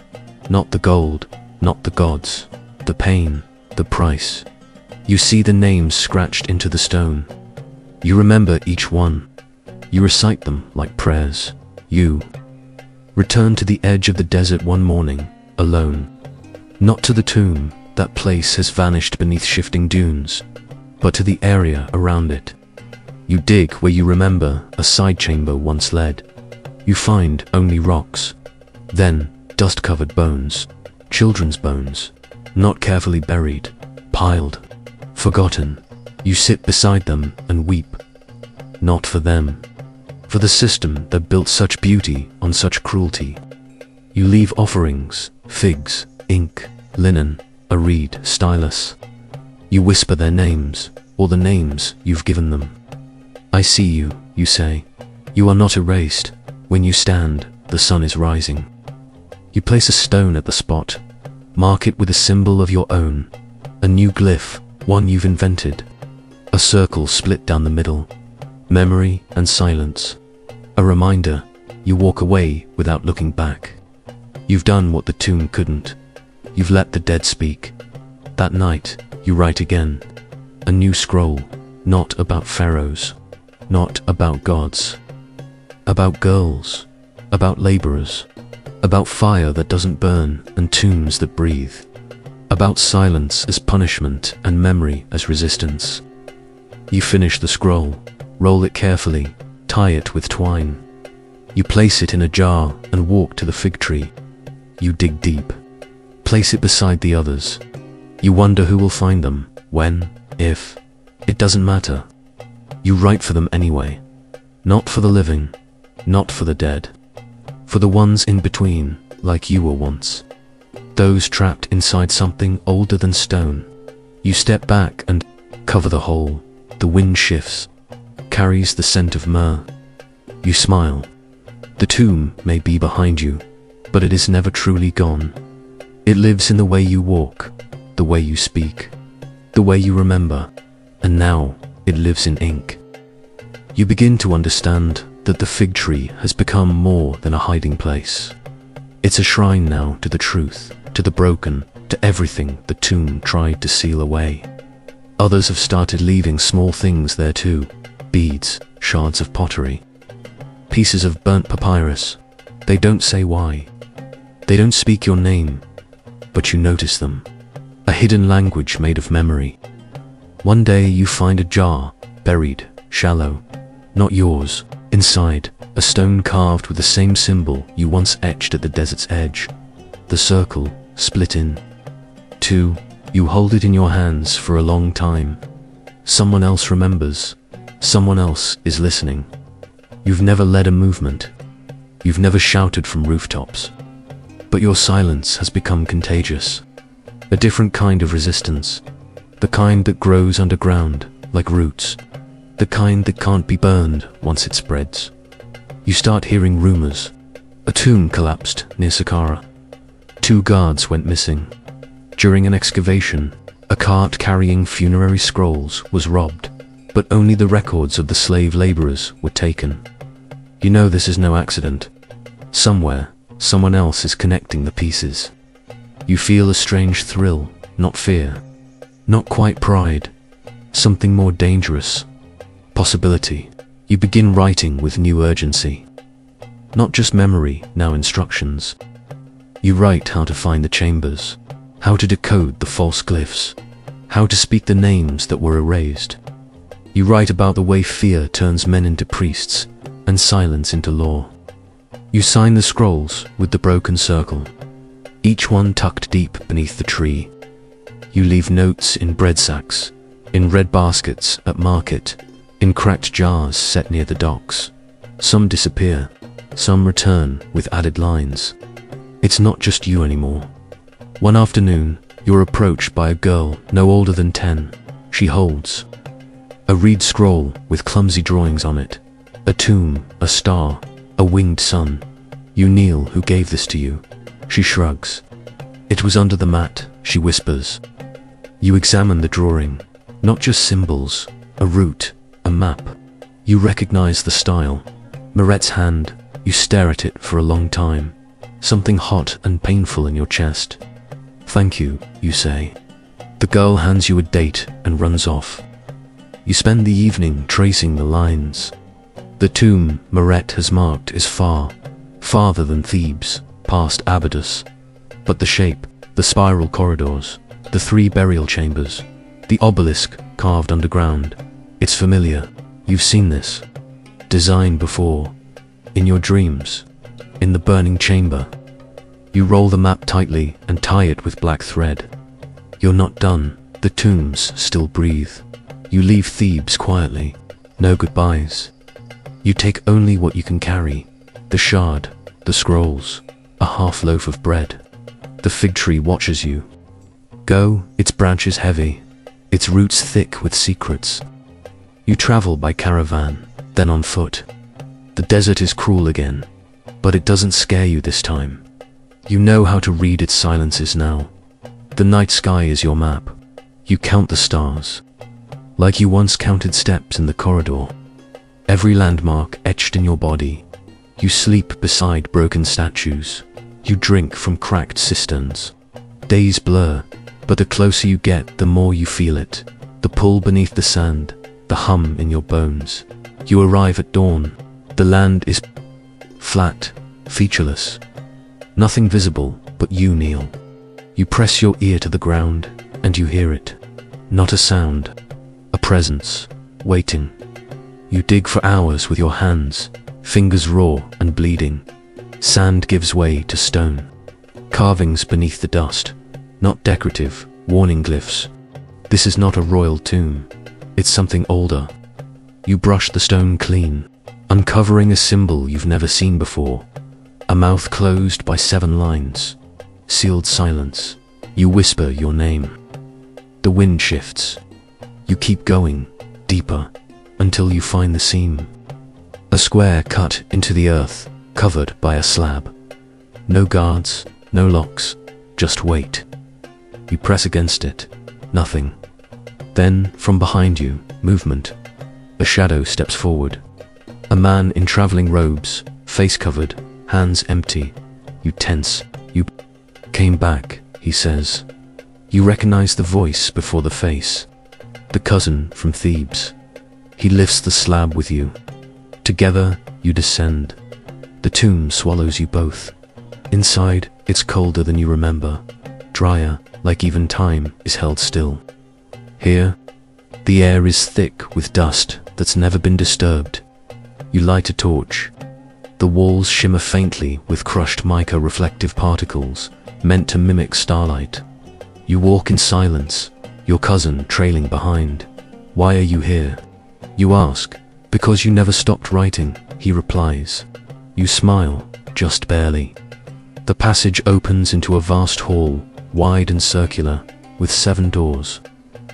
Not the gold, not the gods, the pain, the price. You see the names scratched into the stone. You remember each one. You recite them like prayers. You return to the edge of the desert one morning, alone. Not to the tomb, that place has vanished beneath shifting dunes, but to the area around it. You dig where you remember a side chamber once led. You find only rocks. Then, dust-covered bones, children's bones, not carefully buried, piled, forgotten. You sit beside them and weep. Not for them, for the system that built such beauty on such cruelty. You leave offerings, figs, ink, linen, a reed, stylus. You whisper their names, or the names you've given them. I see you, you say. You are not erased. When you stand, the sun is rising. You place a stone at the spot, mark it with a symbol of your own, a new glyph, one you've invented. A circle split down the middle, memory and silence. A reminder, you walk away without looking back. You've done what the tomb couldn't. You've let the dead speak. That night, you write again. A new scroll, not about pharaohs, not about gods. About girls, about laborers, about fire that doesn't burn and tombs that breathe. About silence as punishment and memory as resistance. You finish the scroll, roll it carefully, tie it with twine. You place it in a jar and walk to the fig tree. You dig deep. Place it beside the others. You wonder who will find them, when, if. It doesn't matter. You write for them anyway. Not for the living, not for the dead. For the ones in between, like you were once. Those trapped inside something older than stone. You step back and cover the hole. The wind shifts, carries the scent of myrrh. You smile. The tomb may be behind you, but it is never truly gone. It lives in the way you walk, the way you speak, the way you remember, and now it lives in ink. You begin to understand that the fig tree has become more than a hiding place. It's a shrine now to the truth, to the broken, to everything the tomb tried to seal away. Others have started leaving small things there too, beads, shards of pottery, pieces of burnt papyrus. They don't say why. They don't speak your name, but you notice them. A hidden language made of memory. One day you find a jar, buried, shallow, not yours. Inside, a stone carved with the same symbol you once etched at the desert's edge. The circle, split in two. You hold it in your hands for a long time. Someone else remembers. Someone else is listening. You've never led a movement. You've never shouted from rooftops. But your silence has become contagious. A different kind of resistance. The kind that grows underground, like roots. The kind that can't be burned once it spreads. You start hearing rumors. A tomb collapsed near Saqqara. 2 guards went missing. During an excavation, a cart carrying funerary scrolls was robbed, but only the records of the slave laborers were taken. You know this is no accident. Somewhere, someone else is connecting the pieces. You feel a strange thrill, not fear. Not quite pride. Something more dangerous. Possibility. You begin writing with new urgency. Not just memory, now instructions. You write how to find the chambers, how to decode the false glyphs, how to speak the names that were erased. You write about the way fear turns men into priests and silence into law. You sign the scrolls with the broken circle, each one tucked deep beneath the tree. You leave notes in bread sacks, in red baskets at market, in cracked jars set near the docks. Some disappear, some return with added lines. It's not just you anymore. One afternoon, you're approached by a girl no older than 10. She holds a reed scroll with clumsy drawings on it. A tomb, a star, a winged sun. You kneel. Who gave this to you? She shrugs. It was under the mat, she whispers. You examine the drawing. Not just symbols, a route, a map. You recognize the style. Mirette's hand. You stare at it for a long time. Something hot and painful in your chest. Thank you, you say. The girl hands you a date and runs off. You spend the evening tracing the lines. The tomb Mirette has marked is far, farther than Thebes, past Abydos. But the shape, the spiral corridors, the 3 burial chambers, the obelisk carved underground, it's familiar. You've seen this design before, in your dreams, in the burning chamber. You roll the map tightly and tie it with black thread. You're not done. The tombs still breathe. You leave Thebes quietly. No goodbyes. You take only what you can carry. The shard, the scrolls, a half loaf of bread. The fig tree watches you. Go, its branches heavy, its roots thick with secrets. You travel by caravan, then on foot. The desert is cruel again, but it doesn't scare you this time. You know how to read its silences now. The night sky is your map. You count the stars, like you once counted steps in the corridor. Every landmark etched in your body. You sleep beside broken statues. You drink from cracked cisterns. Days blur, but the closer you get, the more you feel it. The pull beneath the sand, the hum in your bones. You arrive at dawn. The land is flat, featureless. Nothing visible, but you kneel. You press your ear to the ground, and you hear it. Not a sound, a presence, waiting. You dig for hours with your hands, fingers raw and bleeding. Sand gives way to stone. Carvings beneath the dust, not decorative, warning glyphs. This is not a royal tomb. It's something older. You brush the stone clean, uncovering a symbol you've never seen before. A mouth closed by 7 lines. Sealed silence. You whisper your name. The wind shifts. You keep going, deeper, until you find the seam. A square cut into the earth, covered by a slab. No guards, no locks, just weight. You press against it. Nothing. Then, from behind you, movement. A shadow steps forward. A man in traveling robes, face covered, hands empty. You tense. You came back, he says. You recognize the voice before the face. The cousin from Thebes. He lifts the slab with you. Together, you descend. The tomb swallows you both. Inside, it's colder than you remember. Drier, like even time is held still. Here, the air is thick with dust that's never been disturbed. You light a torch. The walls shimmer faintly with crushed mica reflective particles, meant to mimic starlight. You walk in silence, your cousin trailing behind. Why are you here? You ask. Because you never stopped writing, he replies. You smile, just barely. The passage opens into a vast hall, wide and circular, with 7 doors,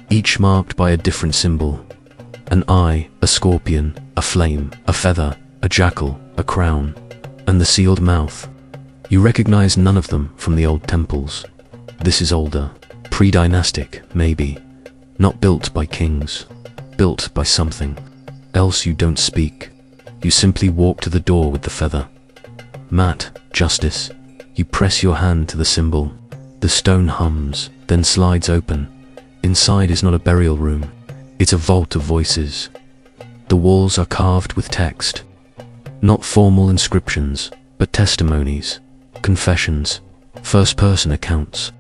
each marked by a different symbol. An eye, a scorpion, a flame, a feather, a jackal, a crown, and the sealed mouth. You recognize none of them from the old temples. This is older, pre-dynastic, maybe. Not built by kings, built by something else. You don't speak. You simply walk to the door with the feather. Matt, justice. You press your hand to the symbol. The stone hums, then slides open. Inside is not a burial room. It's a vault of voices. The walls are carved with text. Not formal inscriptions, but testimonies, confessions, first-person accounts.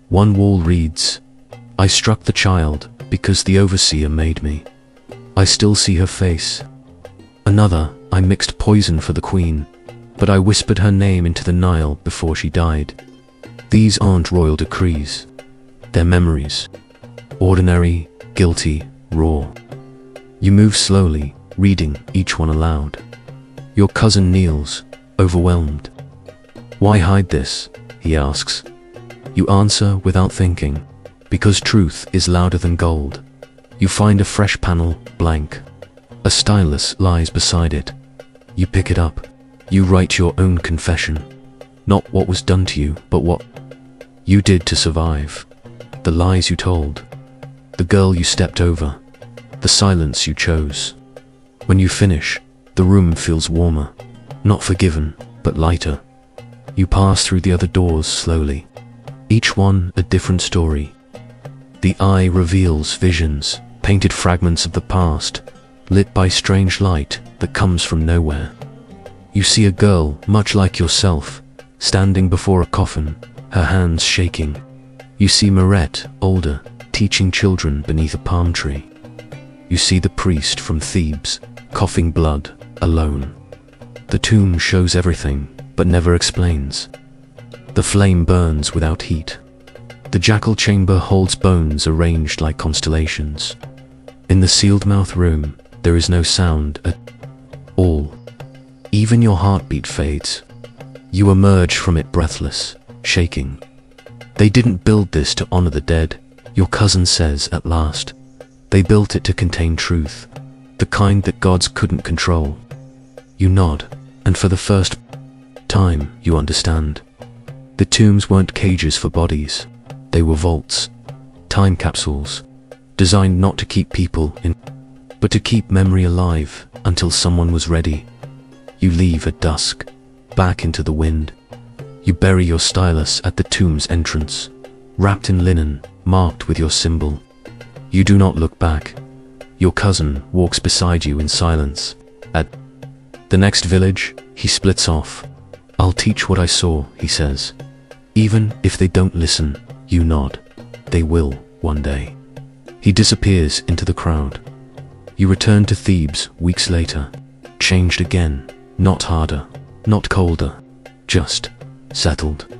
One wall reads, "I struck the child because the overseer made me. I still see her face." Another, "I mixed poison for the queen, but I whispered her name into the Nile before she died." These aren't royal decrees. They're memories. Ordinary, guilty, raw. You move slowly, reading each one aloud. Your cousin kneels, overwhelmed. "Why hide this?" he asks. You answer without thinking. Because truth is louder than gold. You find a fresh panel, blank. A stylus lies beside it. You pick it up. You write your own confession. Not what was done to you, but what you did to survive. The lies you told. The girl you stepped over. The silence you chose. When you finish, the room feels warmer. Not forgiven, but lighter. You pass through the other doors slowly. Each one a different story. The eye reveals visions, painted fragments of the past, lit by strange light that comes from nowhere. You see a girl, much like yourself, standing before a coffin, her hands shaking. You see Maret, older, teaching children beneath a palm tree. You see the priest from Thebes, coughing blood, alone. The tomb shows everything, but never explains. The flame burns without heat. The jackal chamber holds bones arranged like constellations. In the sealed-mouth room, there is no sound at all. Even your heartbeat fades. You emerge from it breathless, shaking. They didn't build this to honor the dead, your cousin says at last. They built it to contain truth, the kind that gods couldn't control. You nod, and for the first time, you understand. The tombs weren't cages for bodies. They were vaults, time capsules, designed not to keep people in, but to keep memory alive until someone was ready. You leave at dusk, back into the wind. You bury your stylus at the tomb's entrance, wrapped in linen, marked with your symbol. You do not look back. Your cousin walks beside you in silence. At the next village, he splits off. I'll teach what I saw, he says. Even if they don't listen, you nod. They will, one day. He disappears into the crowd. You return to Thebes weeks later, changed again, not harder, not colder, just settled.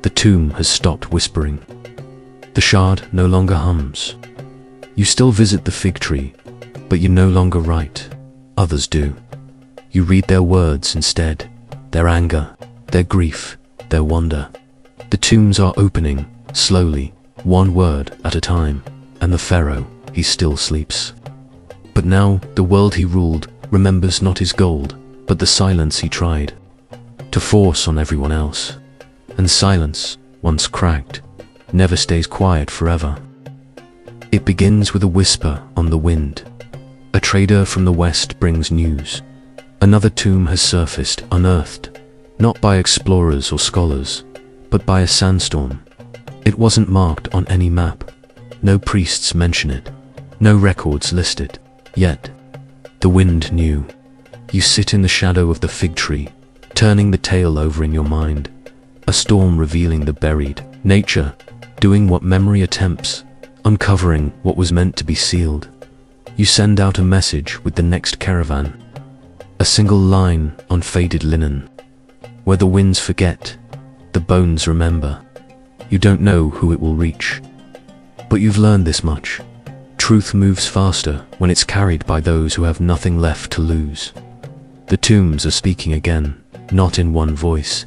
The tomb has stopped whispering. The shard no longer hums. You still visit the fig tree, but you no longer write. Others do. You read their words instead, their anger, their grief, their wonder. The tombs are opening, slowly, one word at a time, and the Pharaoh, he still sleeps. But now, the world he ruled remembers not his gold, but the silence he tried to force on everyone else. And silence, once cracked, never stays quiet forever. It begins with a whisper on the wind. A trader from the west brings news. Another tomb has surfaced, unearthed, not by explorers or scholars, but by a sandstorm. It wasn't marked on any map. No priests mention it. No records list it. Yet, the wind knew. You sit in the shadow of the fig tree, turning the tale over in your mind. A storm revealing the buried. Nature, doing what memory attempts, uncovering what was meant to be sealed. You send out a message with the next caravan. A single line on faded linen. Where the winds forget, the bones remember. You don't know who it will reach. But you've learned this much. Truth moves faster when it's carried by those who have nothing left to lose. The tombs are speaking again, not in one voice,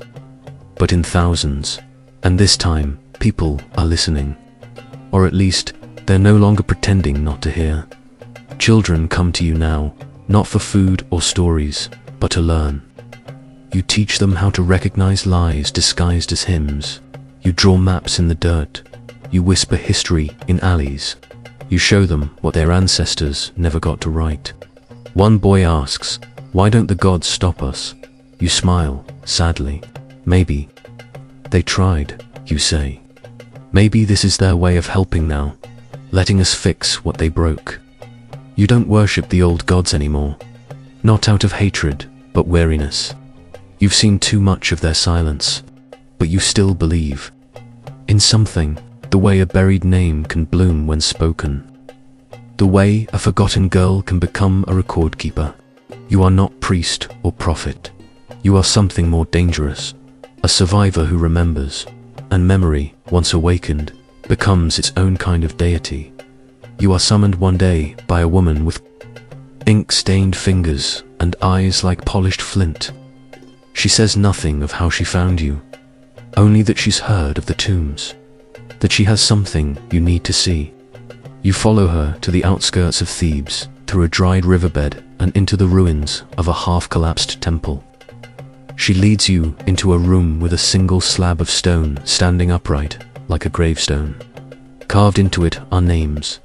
but in thousands. And this time, people are listening. Or at least, they're no longer pretending not to hear. Children come to you now, not for food or stories, but to learn. You teach them how to recognize lies disguised as hymns. You draw maps in the dirt. You whisper history in alleys. You show them what their ancestors never got to write. One boy asks, "Why don't the gods stop us?" You smile, sadly. "Maybe they tried," you say. "Maybe this is their way of helping now, letting us fix what they broke." You don't worship the old gods anymore, not out of hatred, but weariness. You've seen too much of their silence, but you still believe in something, the way a buried name can bloom when spoken, the way a forgotten girl can become a record keeper. You are not priest or prophet. You are something more dangerous, a survivor who remembers, and memory, once awakened, becomes its own kind of deity. You are summoned one day by a woman with ink-stained fingers and eyes like polished flint. She says nothing of how she found you, only that she's heard of the tombs, that she has something you need to see. You follow her to the outskirts of Thebes, through a dried riverbed and into the ruins of a half-collapsed temple. She leads you into a room with a single slab of stone standing upright, like a gravestone. Carved into it are names.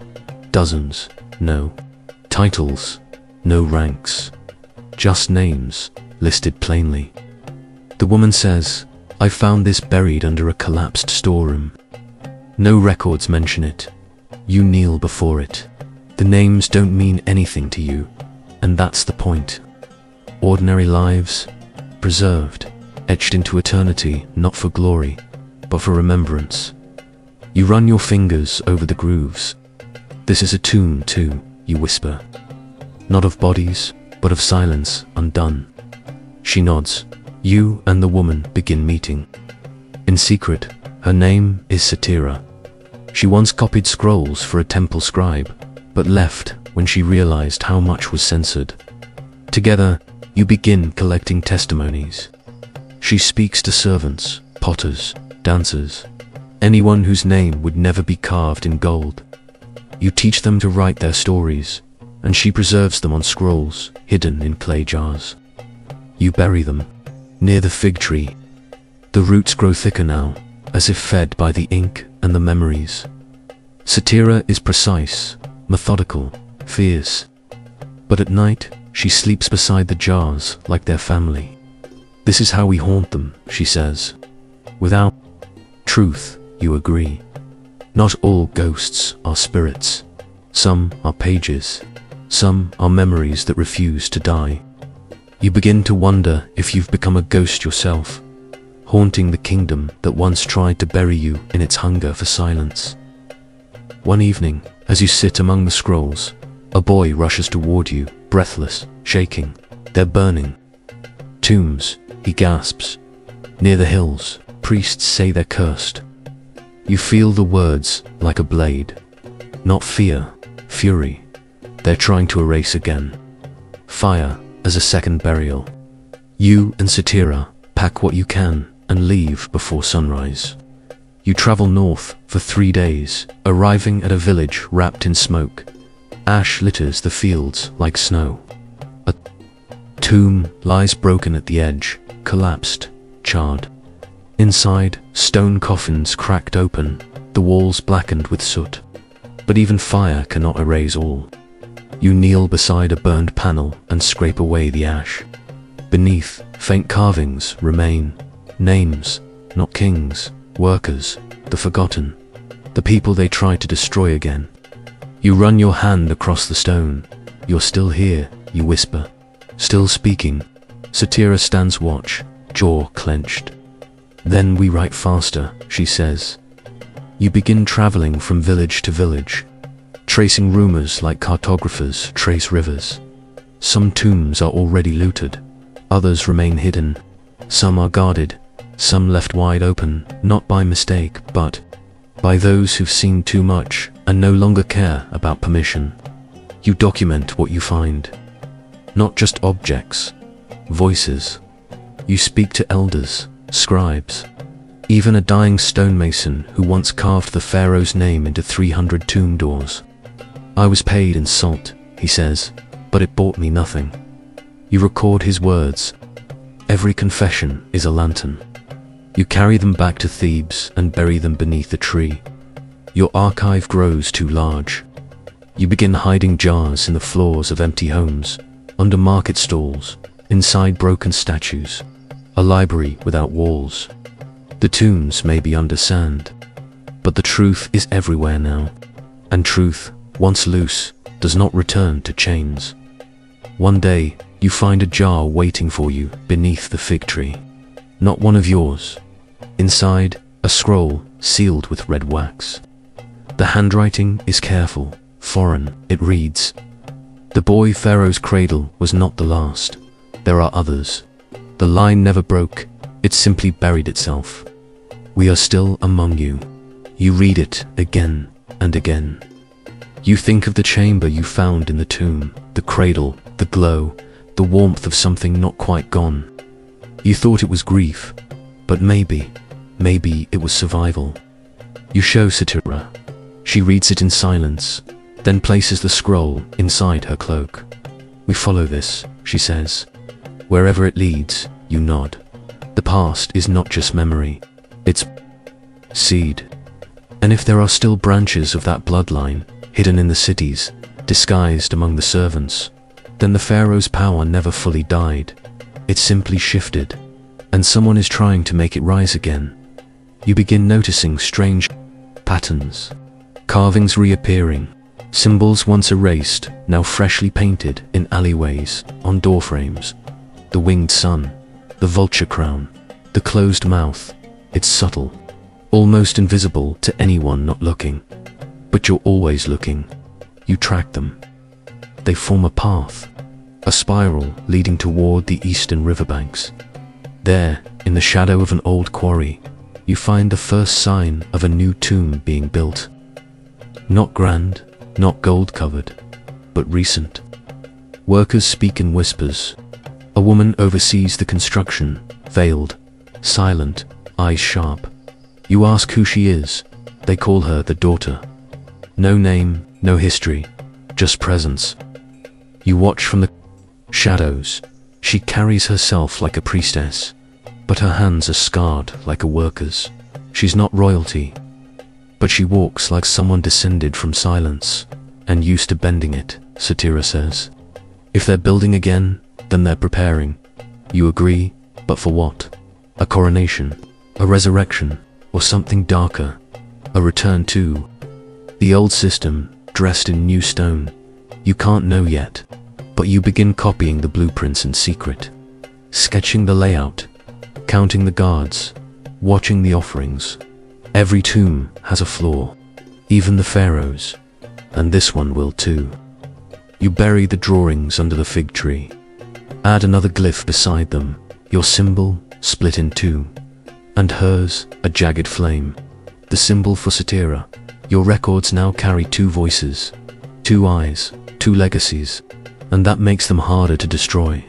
Dozens, no titles, no ranks. Just names, listed plainly. The woman says, "I found this buried under a collapsed storeroom." No records mention it. You kneel before it. The names don't mean anything to you, and that's the point. Ordinary lives, preserved, etched into eternity, not for glory, but for remembrance. You run your fingers over the grooves. "This is a tomb too," you whisper. "Not of bodies, but of silence undone." She nods. You and the woman begin meeting. In secret, her name is Satira. She once copied scrolls for a temple scribe, but left when she realized how much was censored. Together, you begin collecting testimonies. She speaks to servants, potters, dancers, anyone whose name would never be carved in gold. You teach them to write their stories, and she preserves them on scrolls hidden in clay jars. You bury them near the fig tree. The roots grow thicker now, as if fed by the ink and the memories. Satira is precise, methodical, fierce. But at night, she sleeps beside the jars like their family. "This is how we haunt them," she says. Without truth, you agree. Not all ghosts are spirits. Some are pages. Some are memories that refuse to die. You begin to wonder if you've become a ghost yourself, haunting the kingdom that once tried to bury you in its hunger for silence. One evening, as you sit among the scrolls, a boy rushes toward you, breathless, shaking. They're burning. Tombs, he gasps. Near the hills, priests say they're cursed. You feel the words like a blade. Not fear, fury. They're trying to erase again. Fire as a second burial. You and Satira pack what you can and leave before sunrise. You travel north for 3 days, arriving at a village wrapped in smoke. Ash litters the fields like snow. A tomb lies broken at the edge, collapsed, charred. Inside, stone coffins cracked open, the walls blackened with soot. But even fire cannot erase all. You kneel beside a burned panel and scrape away the ash. Beneath, faint carvings remain. Names, not kings, workers, the forgotten, the people they tried to destroy again. You run your hand across the stone. You're still here, you whisper. Still speaking. Satira stands watch, jaw clenched. Then we write faster, she says. You begin traveling from village to village, tracing rumors like cartographers trace rivers. Some tombs are already looted, others remain hidden. Some are guarded, some left wide open, not by mistake, but by those who've seen too much and no longer care about permission. You document what you find. Not just objects, voices. You speak to elders, scribes, even a dying stonemason who once carved the Pharaoh's name into 300 tomb doors. I was paid in salt, he says, but it bought me nothing. You record his words. Every confession is a lantern. You carry them back to Thebes and bury them beneath a tree. Your archive grows too large. You begin hiding jars in the floors of empty homes, under market stalls, inside broken statues, a library without walls. The tombs may be under sand, but the truth is everywhere now, and truth, once loose, does not return to chains. One day, you find a jar waiting for you beneath the fig tree. Not one of yours. Inside, a scroll sealed with red wax. The handwriting is careful, foreign. It reads, "The boy Pharaoh's cradle was not the last. There are others." The line never broke, it simply buried itself. "We are still among you." You read it again and again. You think of the chamber you found in the tomb, the cradle, the glow, the warmth of something not quite gone. You thought it was grief, but maybe it was survival. You show Satira. She reads it in silence, then places the scroll inside her cloak. "We follow this," she says. "Wherever it leads, you nod. The past is not just memory, it's seed. And if there are still branches of that bloodline, hidden in the cities, disguised among the servants, then the Pharaoh's power never fully died. It simply shifted, and someone is trying to make it rise again." You begin noticing strange patterns. Carvings reappearing, symbols once erased, now freshly painted in alleyways, on doorframes. The winged sun, the vulture crown, the closed mouth. It's subtle, almost invisible to anyone not looking. But you're always looking. You track them. They form a path, a spiral leading toward the eastern riverbanks. There, in the shadow of an old quarry, you find the first sign of a new tomb being built. Not grand, not gold-covered, but recent. Workers speak in whispers. A woman oversees the construction, veiled, silent, eyes sharp. You ask who she is. They call her the daughter. No name, no history, just presence. You watch from the shadows. She carries herself like a priestess, but her hands are scarred like a worker's. She's not royalty, but she walks like someone descended from silence and used to bending it, Satira says. If they're building again, then they're preparing. You agree, but for what? A coronation, a resurrection, or something darker, a return to the old system, dressed in new stone. You can't know yet, but you begin copying the blueprints in secret, sketching the layout, counting the guards, watching the offerings. Every tomb has a flaw, even the Pharaohs, and this one will too. You bury the drawings under the fig tree. Add another glyph beside them, your symbol split in two, and hers a jagged flame, the symbol for Satira. Your records now carry two voices, two eyes, two legacies, and that makes them harder to destroy.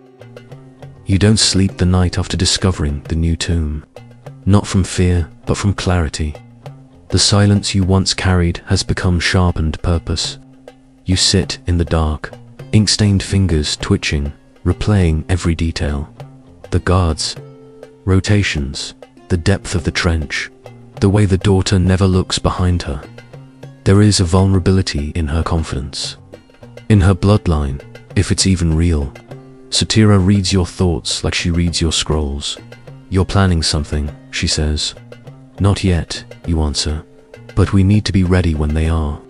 You don't sleep the night after discovering the new tomb, not from fear, but from clarity. The silence you once carried has become sharpened purpose. You sit in the dark, ink-stained fingers twitching, replaying every detail. The guards, rotations, the depth of the trench, the way the daughter never looks behind her. There is a vulnerability in her confidence, in her bloodline, if it's even real. Satira reads your thoughts like she reads your scrolls. You're planning something, she says. Not yet, you answer, but we need to be ready when they are.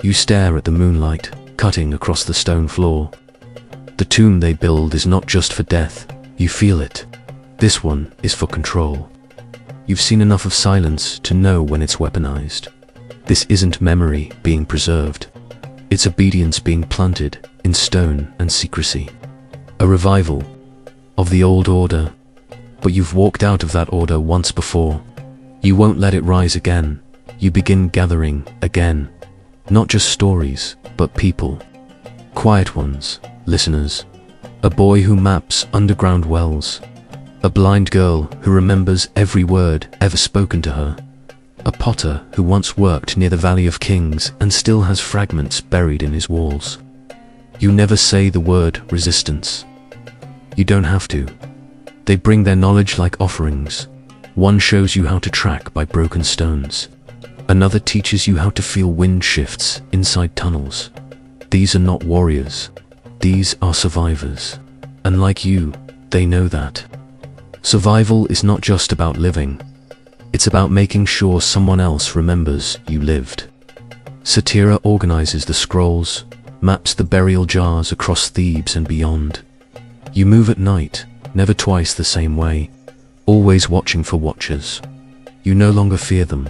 You stare at the moonlight, cutting across the stone floor. The tomb they build is not just for death, you feel it. This one is for control. You've seen enough of silence to know when it's weaponized. This isn't memory being preserved. It's obedience being planted in stone and secrecy. A revival of the old order, but you've walked out of that order once before. You won't let it rise again. You begin gathering again. Not just stories, but people. Quiet ones, listeners. A boy who maps underground wells. A blind girl who remembers every word ever spoken to her. A potter who once worked near the Valley of Kings and still has fragments buried in his walls. You never say the word resistance. You don't have to. They bring their knowledge like offerings. One shows you how to track by broken stones. Another teaches you how to feel wind shifts inside tunnels. These are not warriors. These are survivors. And like you, they know that. Survival is not just about living. It's about making sure someone else remembers you lived. Satira organizes the scrolls, maps the burial jars across Thebes and beyond. You move at night, never twice the same way, always watching for watchers. You no longer fear them,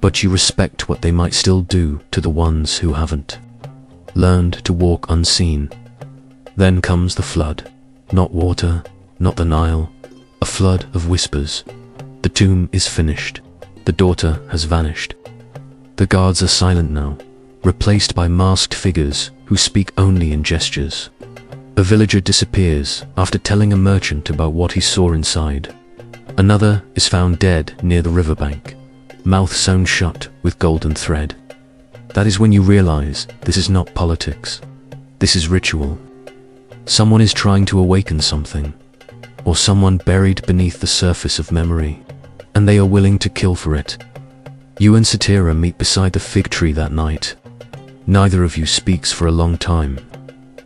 but you respect what they might still do to the ones who haven't learned to walk unseen. Then comes the flood. Not water, not the Nile, a flood of whispers. The tomb is finished. The daughter has vanished. The guards are silent now, replaced by masked figures who speak only in gestures. A villager disappears after telling a merchant about what he saw inside. Another is found dead near the riverbank, mouth sewn shut with golden thread. That is when you realize this is not politics. This is ritual. Someone is trying to awaken something, or someone buried beneath the surface of memory, and they are willing to kill for it. You and Satira meet beside the fig tree that night. Neither of you speaks for a long time.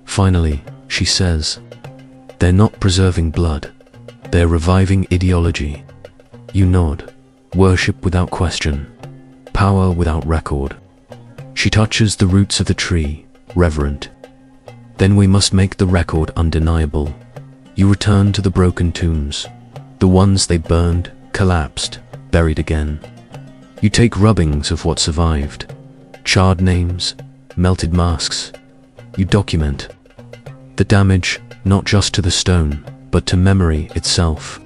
Finally, she says, "They're not preserving blood. They're reviving ideology." You nod. Worship without question. Power without record. She touches the roots of the tree, reverent. Then we must make the record undeniable. You return to the broken tombs, the ones they burned, collapsed, buried again. You take rubbings of what survived, charred names, melted masks. You document the damage, not just to the stone, but to memory itself.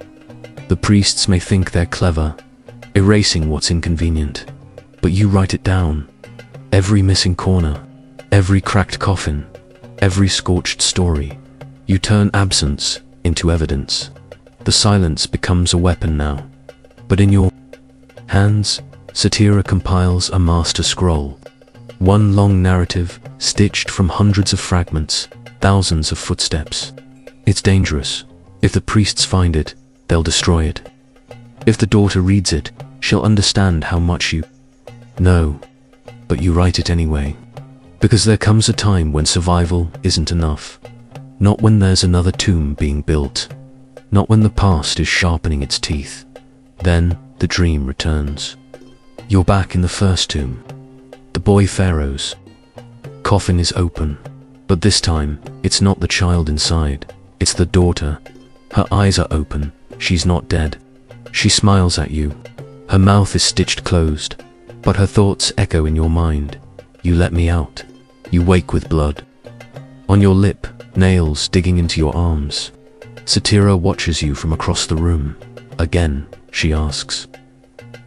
The priests may think they're clever, erasing what's inconvenient, but you write it down. Every missing corner, every cracked coffin, every scorched story. You turn absence into evidence. The silence becomes a weapon now. But in your hands, Satira compiles a master scroll. One long narrative, stitched from hundreds of fragments, thousands of footsteps. It's dangerous. If the priests find it, they'll destroy it. If the daughter reads it, she'll understand how much you know. But you write it anyway. Because there comes a time when survival isn't enough. Not when there's another tomb being built. Not when the past is sharpening its teeth. Then the dream returns. You're back in the first tomb. The boy Pharaohs. coffin is open, but this time, it's not the child inside, it's the daughter. Her eyes are open, she's not dead. She smiles at you. Her mouth is stitched closed, but her thoughts echo in your mind. You let me out. You wake with blood on your lip, nails digging into your arms. Satira watches you from across the room. Again, she asks.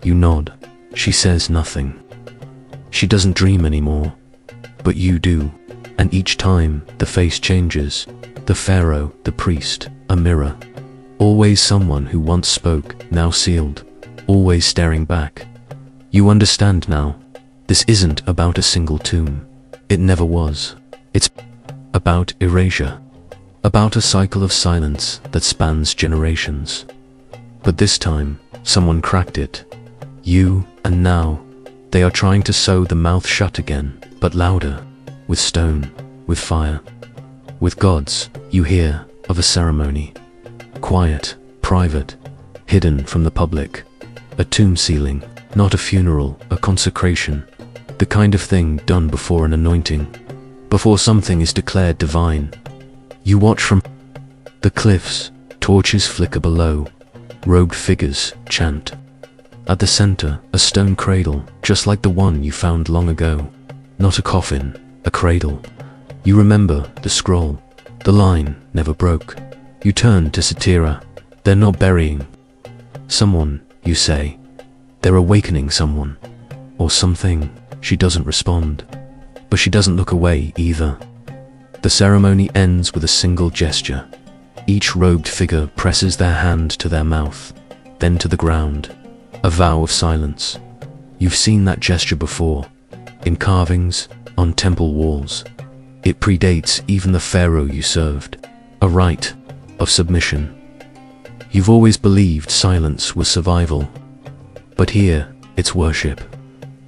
You nod. She says nothing. She doesn't dream anymore, but you do, and each time the face changes. The pharaoh, the priest, a mirror. Always someone who once spoke, now sealed, always staring back. You understand now. This isn't about a single tomb. It never was. It's about erasure. About a cycle of silence that spans generations. But this time, someone cracked it. You, and now, they are trying to sew the mouth shut again, but louder, with stone, with fire. With gods, you hear of a ceremony. Quiet, private, hidden from the public. A tomb sealing, not a funeral, a consecration. The kind of thing done before an anointing, before something is declared divine. You watch from the cliffs, torches flicker below, robed figures chant. At the center, a stone cradle, just like the one you found long ago. Not a coffin, a cradle. You remember the scroll. The line never broke. You turn to Satira. They're not burying someone, you say. They're awakening someone. Or something. She doesn't respond. But she doesn't look away either. The ceremony ends with a single gesture. Each robed figure presses their hand to their mouth, then to the ground. A vow of silence. You've seen that gesture before, in carvings, on temple walls. It predates even the pharaoh you served. A rite of submission. You've always believed silence was survival. But here, it's worship.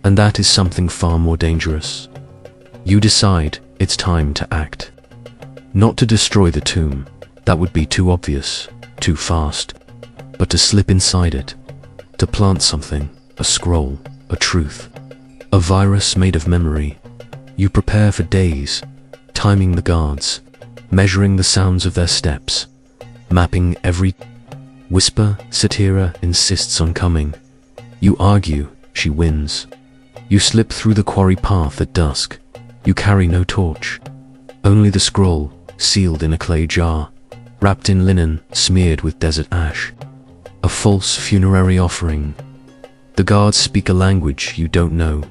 And that is something far more dangerous. You decide it's time to act. Not to destroy the tomb, that would be too obvious, too fast. But to slip inside it. To plant something, a scroll, a truth. A virus made of memory. You prepare for days, timing the guards, measuring the sounds of their steps, mapping every whisper. Satira insists on coming. You argue, she wins. You slip through the quarry path at dusk. You carry no torch. Only the scroll, sealed in a clay jar, wrapped in linen, smeared with desert ash. A false funerary offering. The guards speak a language you don't know.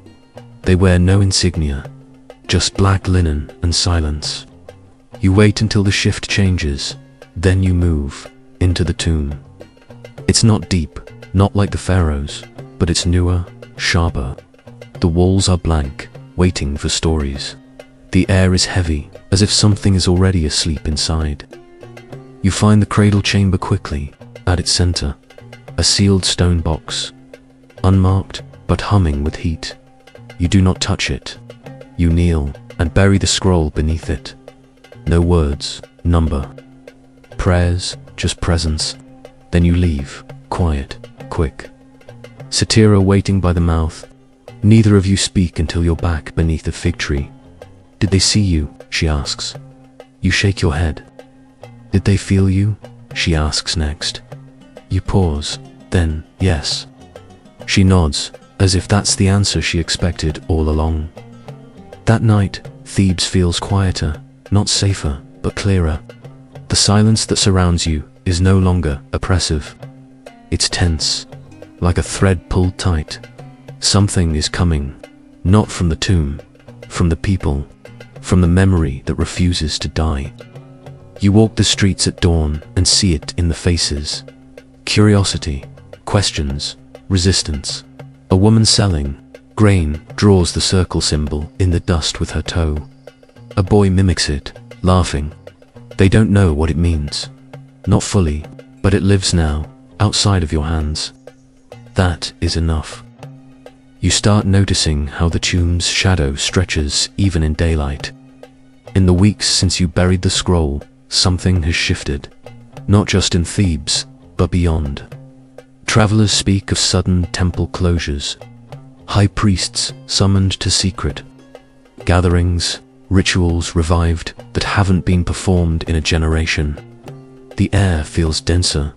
They wear no insignia, just black linen and silence. You wait until the shift changes, then you move into the tomb. It's not deep, not like the pharaohs, but it's newer, sharper. The walls are blank, waiting for stories. The air is heavy, as if something is already asleep inside. You find the cradle chamber quickly. At its center, a sealed stone box, unmarked but humming with heat. You do not touch it. You kneel and bury the scroll beneath it. No words, number, prayers, just presence. Then you leave, quiet, quick. Satira waiting by the mouth. Neither of you speak until you're back beneath the fig tree. Did they see you? She asks. You shake your head. Did they feel you? She asks next. You pause, then, yes. She nods, as if that's the answer she expected all along. That night, Thebes feels quieter, not safer, but clearer. The silence that surrounds you is no longer oppressive. It's tense, like a thread pulled tight. Something is coming, not from the tomb, from the people, from the memory that refuses to die. You walk the streets at dawn and see it in the faces. Curiosity, questions, resistance. A woman selling grain draws the circle symbol in the dust with her toe. A boy mimics it, laughing. They don't know what it means. Not fully, but it lives now, outside of your hands. That is enough. You start noticing how the tomb's shadow stretches even in daylight. In the weeks since you buried the scroll, something has shifted. Not just in Thebes, but beyond. Travelers speak of sudden temple closures, high priests summoned to secret gatherings, rituals revived that haven't been performed in a generation. The air feels denser,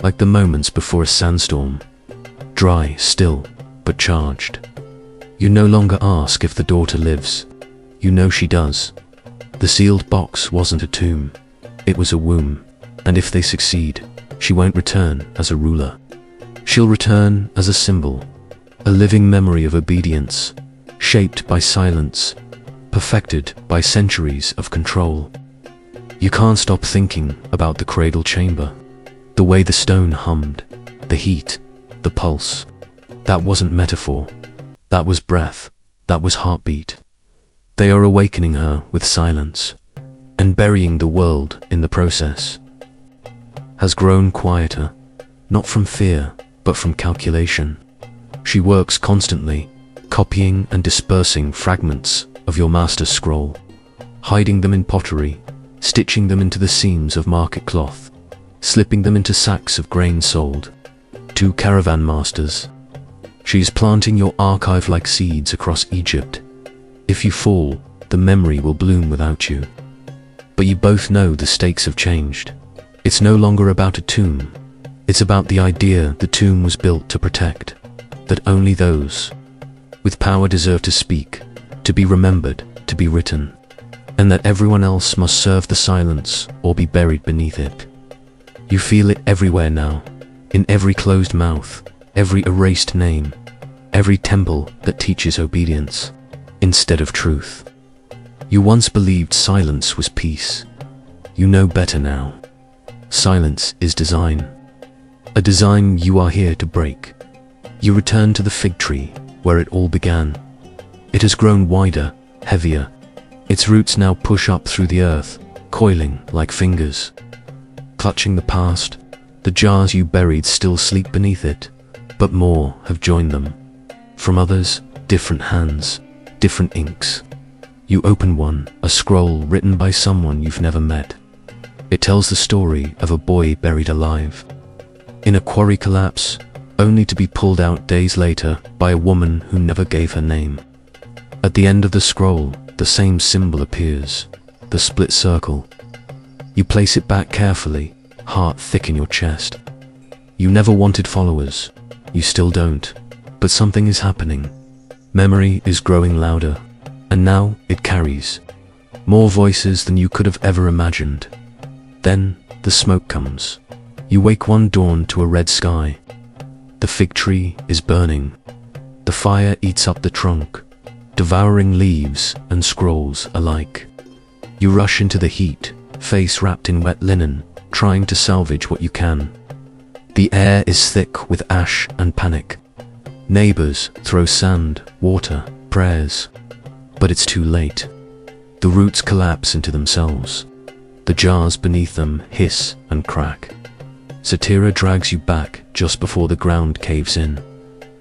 like the moments before a sandstorm. Dry, still, but charged. You no longer ask if the daughter lives. You know she does. The sealed box wasn't a tomb. It was a womb. And if they succeed, she won't return as a ruler. She'll return as a symbol, a living memory of obedience, shaped by silence, perfected by centuries of control. You can't stop thinking about the cradle chamber, the way the stone hummed, the heat, the pulse. That wasn't metaphor. That was breath. That was heartbeat. They are awakening her with silence, and burying the world in the process. Has grown quieter, not from fear, but from calculation. She works constantly, copying and dispersing fragments of your master's scroll, hiding them in pottery, stitching them into the seams of market cloth, slipping them into sacks of grain sold to caravan masters. She's planting your archive like seeds across Egypt. If you fall, the memory will bloom without you. But you both know the stakes have changed. It's no longer about a tomb. It's about the idea the tomb was built to protect, that only those with power deserve to speak, to be remembered, to be written, and that everyone else must serve the silence or be buried beneath it. You feel it everywhere now, in every closed mouth, every erased name, every temple that teaches obedience instead of truth. You once believed silence was peace. You know better now. Silence is design. A design you are here to break. You return to the fig tree where it all began. It has grown wider, heavier. Its roots now push up through the earth, coiling like fingers. Clutching the past, the jars you buried still sleep beneath it, but more have joined them. From others, different hands, different inks. You open one, a scroll written by someone you've never met. It tells the story of a boy buried alive in a quarry collapse, only to be pulled out days later by a woman who never gave her name. At the end of the scroll, the same symbol appears, the split circle. You place it back carefully, heart thick in your chest. You never wanted followers. You still don't. But something is happening. Memory is growing louder, and now it carries more voices than you could have ever imagined. Then the smoke comes. You wake one dawn to a red sky. The fig tree is burning. The fire eats up the trunk, devouring leaves and scrolls alike. You rush into the heat, face wrapped in wet linen, trying to salvage what you can. The air is thick with ash and panic. Neighbors throw sand, water, prayers. But it's too late. The roots collapse into themselves. The jars beneath them hiss and crack. Satira drags you back just before the ground caves in.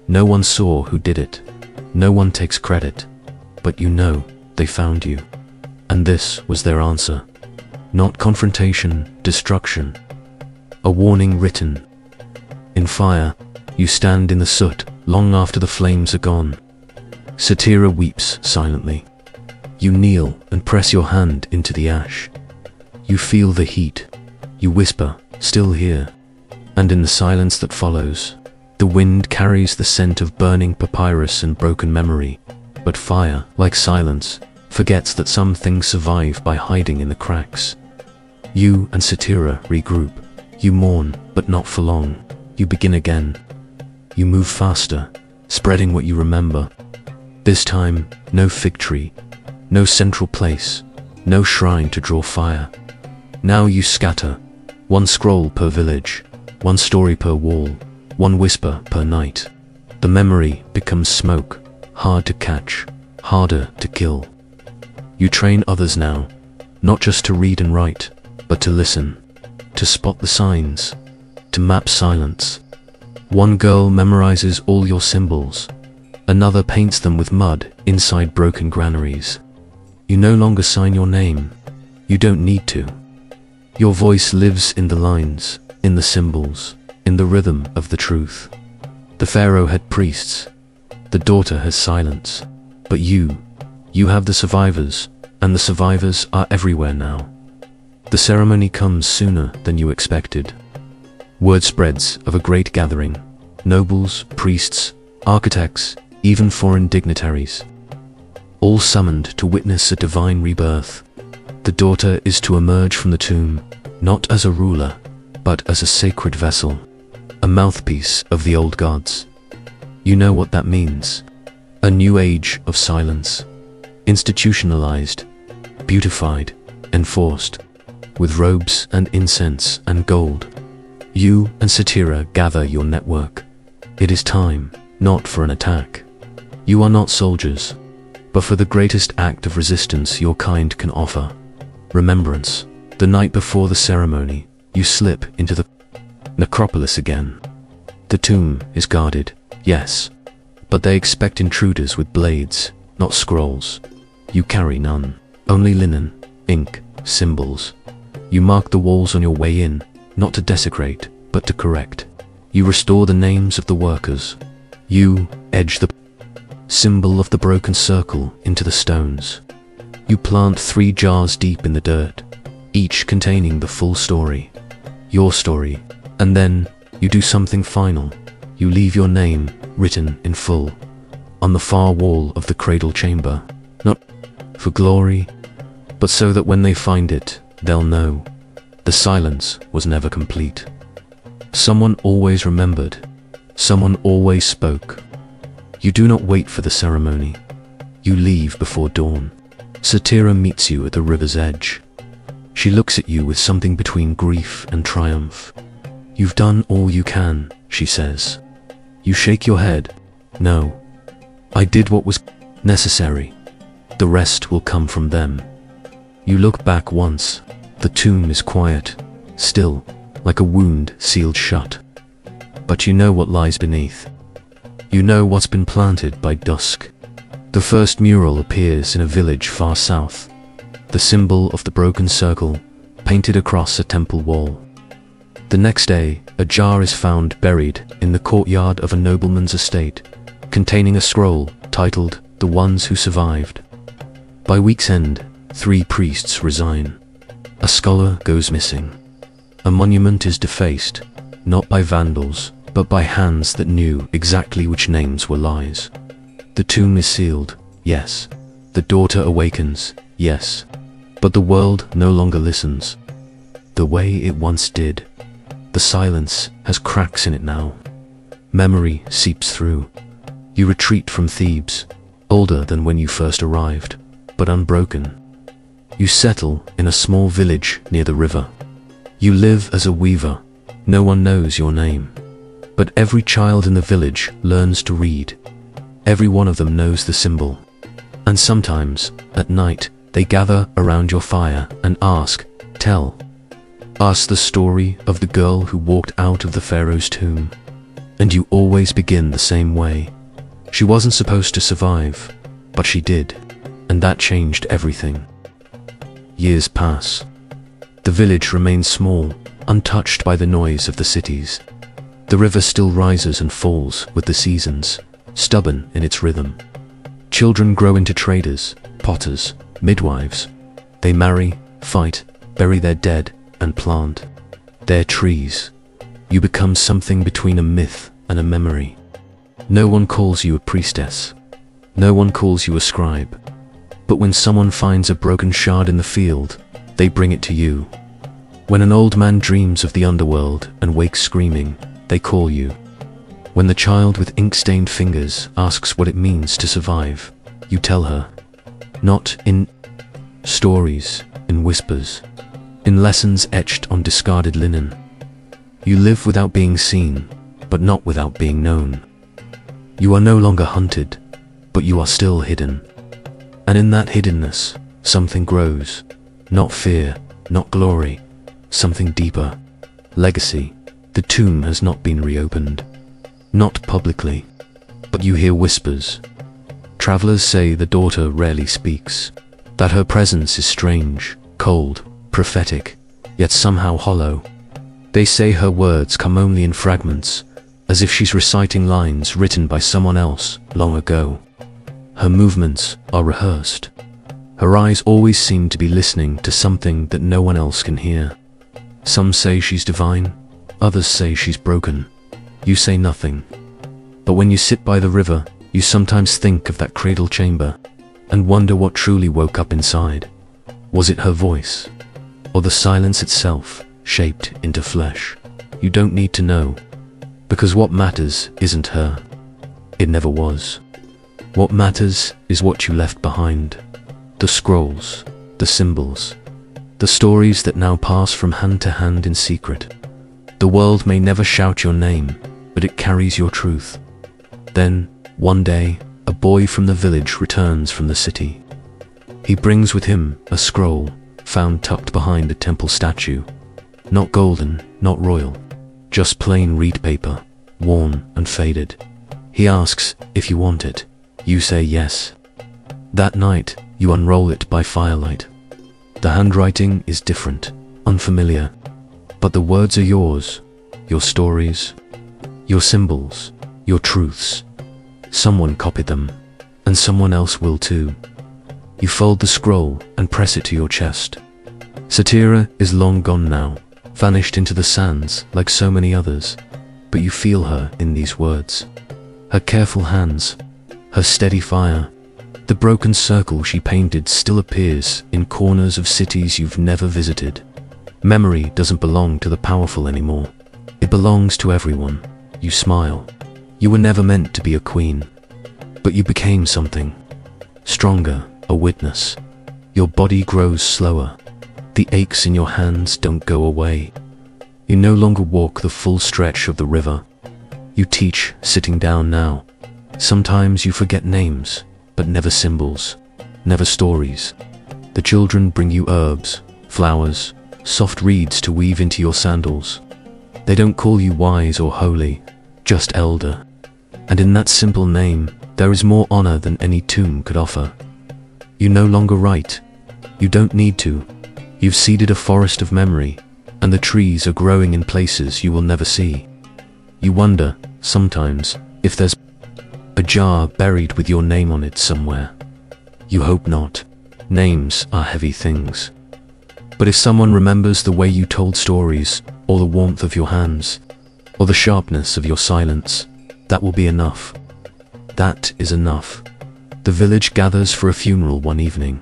No one saw who did it. No one takes credit. But you know they found you. And this was their answer. Not confrontation, destruction. A warning written in fire. You stand in the soot long after the flames are gone. Satira weeps silently. You kneel and press your hand into the ash. You feel the heat. You whisper, still here. And in the silence that follows, the wind carries the scent of burning papyrus and broken memory. But fire, like silence, forgets that some things survive by hiding in the cracks. You and Satira regroup. You mourn, but not for long. You begin again. You move faster, spreading what you remember. This time, no fig tree, no central place, no shrine to draw fire. Now you scatter, one scroll per village, one story per wall, one whisper per night. The memory becomes smoke, hard to catch, harder to kill. You train others now, not just to read and write, but to listen, to spot the signs, to map silence. One girl memorizes all your symbols. Another paints them with mud inside broken granaries. You no longer sign your name. You don't need to. Your voice lives in the lines, in the symbols, in the rhythm of the truth. The Pharaoh had priests. The daughter has silence. But you have the survivors, and the survivors are everywhere now. The ceremony comes sooner than you expected. Word spreads of a great gathering. Nobles, priests, architects, even foreign dignitaries. All summoned to witness a divine rebirth. The daughter is to emerge from the tomb, not as a ruler, but as a sacred vessel, a mouthpiece of the old gods. You know what that means. A new age of silence. Institutionalized, beautified, enforced, with robes and incense and gold. You and Satira gather your network. It is time, not for an attack. You are not soldiers, but for the greatest act of resistance your kind can offer. Remembrance. The night before the ceremony, you slip into the necropolis again. The tomb is guarded, yes, but they expect intruders with blades, not scrolls. You carry none, only linen, ink, symbols. You mark the walls on your way in, not to desecrate, but to correct. You restore the names of the workers. You edge the symbol of the broken circle into the stones. You plant 3 jars deep in the dirt, each containing the full story, your story, and then you do something final. You leave your name written in full on the far wall of the cradle chamber, not for glory, but so that when they find it, they'll know the silence was never complete. Someone always remembered, someone always spoke. You do not wait for the ceremony. You leave before dawn. Satira meets you at the river's edge. She looks at you with something between grief and triumph. You've done all you can, she says. You shake your head. No. I did what was necessary. The rest will come from them. You look back once. The tomb is quiet, still, like a wound sealed shut. But you know what lies beneath. You know what's been planted by dusk. The first mural appears in a village far south, the symbol of the broken circle, painted across a temple wall. The next day, a jar is found buried in the courtyard of a nobleman's estate, containing a scroll titled "The Ones Who Survived." By week's end, 3 priests resign. A scholar goes missing. A monument is defaced, not by vandals, but by hands that knew exactly which names were lies. The tomb is sealed, yes. The daughter awakens, yes. But the world no longer listens, the way it once did. The silence has cracks in it now. Memory seeps through. You retreat from Thebes, older than when you first arrived, but unbroken. You settle in a small village near the river. You live as a weaver. No one knows your name. But every child in the village learns to read. Every one of them knows the symbol. And sometimes, at night, they gather around your fire and ask the story of the girl who walked out of the Pharaoh's tomb. And you always begin the same way. She wasn't supposed to survive, but she did, and that changed everything. Years pass. The village remains small, untouched by the noise of the cities. The river still rises and falls with the seasons, stubborn in its rhythm. Children grow into traders, potters, midwives. They marry, fight, bury their dead, and plant their trees. You become something between a myth and a memory. No one calls you a priestess. No one calls you a scribe. But when someone finds a broken shard in the field, they bring it to you. When an old man dreams of the underworld and wakes screaming, they call you. When the child with ink-stained fingers asks what it means to survive, you tell her. Not in stories, in whispers, in lessons etched on discarded linen. You live without being seen, but not without being known. You are no longer hunted, but you are still hidden. And in that hiddenness, something grows. Not fear, not glory, something deeper. Legacy. The tomb has not been reopened. Not publicly, but you hear whispers. Travelers say the daughter rarely speaks, that her presence is strange, cold, prophetic, yet somehow hollow. They say her words come only in fragments, as if she's reciting lines written by someone else long ago. Her movements are rehearsed. Her eyes always seem to be listening to something that no one else can hear. Some say she's divine, others say she's broken. You say nothing. But when you sit by the river, you sometimes think of that cradle chamber and wonder what truly woke up inside. Was it her voice, or the silence itself, shaped into flesh? You don't need to know, because what matters isn't her. It never was. What matters is what you left behind. The scrolls, the symbols, the stories that now pass from hand to hand in secret. The world may never shout your name, but it carries your truth. Then, one day, a boy from the village returns from the city. He brings with him a scroll found tucked behind a temple statue. Not golden, not royal, just plain reed paper, worn and faded. He asks if you want it. You say yes. That night, you unroll it by firelight. The handwriting is different, unfamiliar, but the words are yours, your stories, your symbols, your truths. Someone copied them, and someone else will too. You fold the scroll and press it to your chest. Satira is long gone now, vanished into the sands like so many others, but you feel her in these words. Her careful hands, her steady fire. The broken circle she painted still appears in corners of cities you've never visited. Memory doesn't belong to the powerful anymore. It belongs to everyone. You smile. You were never meant to be a queen, but you became something. Stronger, a witness. Your body grows slower. The aches in your hands don't go away. You no longer walk the full stretch of the river. You teach sitting down now. Sometimes you forget names, but never symbols, never stories. The children bring you herbs, flowers, soft reeds to weave into your sandals. They don't call you wise or holy, just elder. And in that simple name, there is more honor than any tomb could offer. You no longer write. You don't need to. You've seeded a forest of memory, and the trees are growing in places you will never see. You wonder, sometimes, if there's a jar buried with your name on it somewhere. You hope not. Names are heavy things. But if someone remembers the way you told stories, or the warmth of your hands, or the sharpness of your silence, that will be enough. That is enough. The village gathers for a funeral one evening.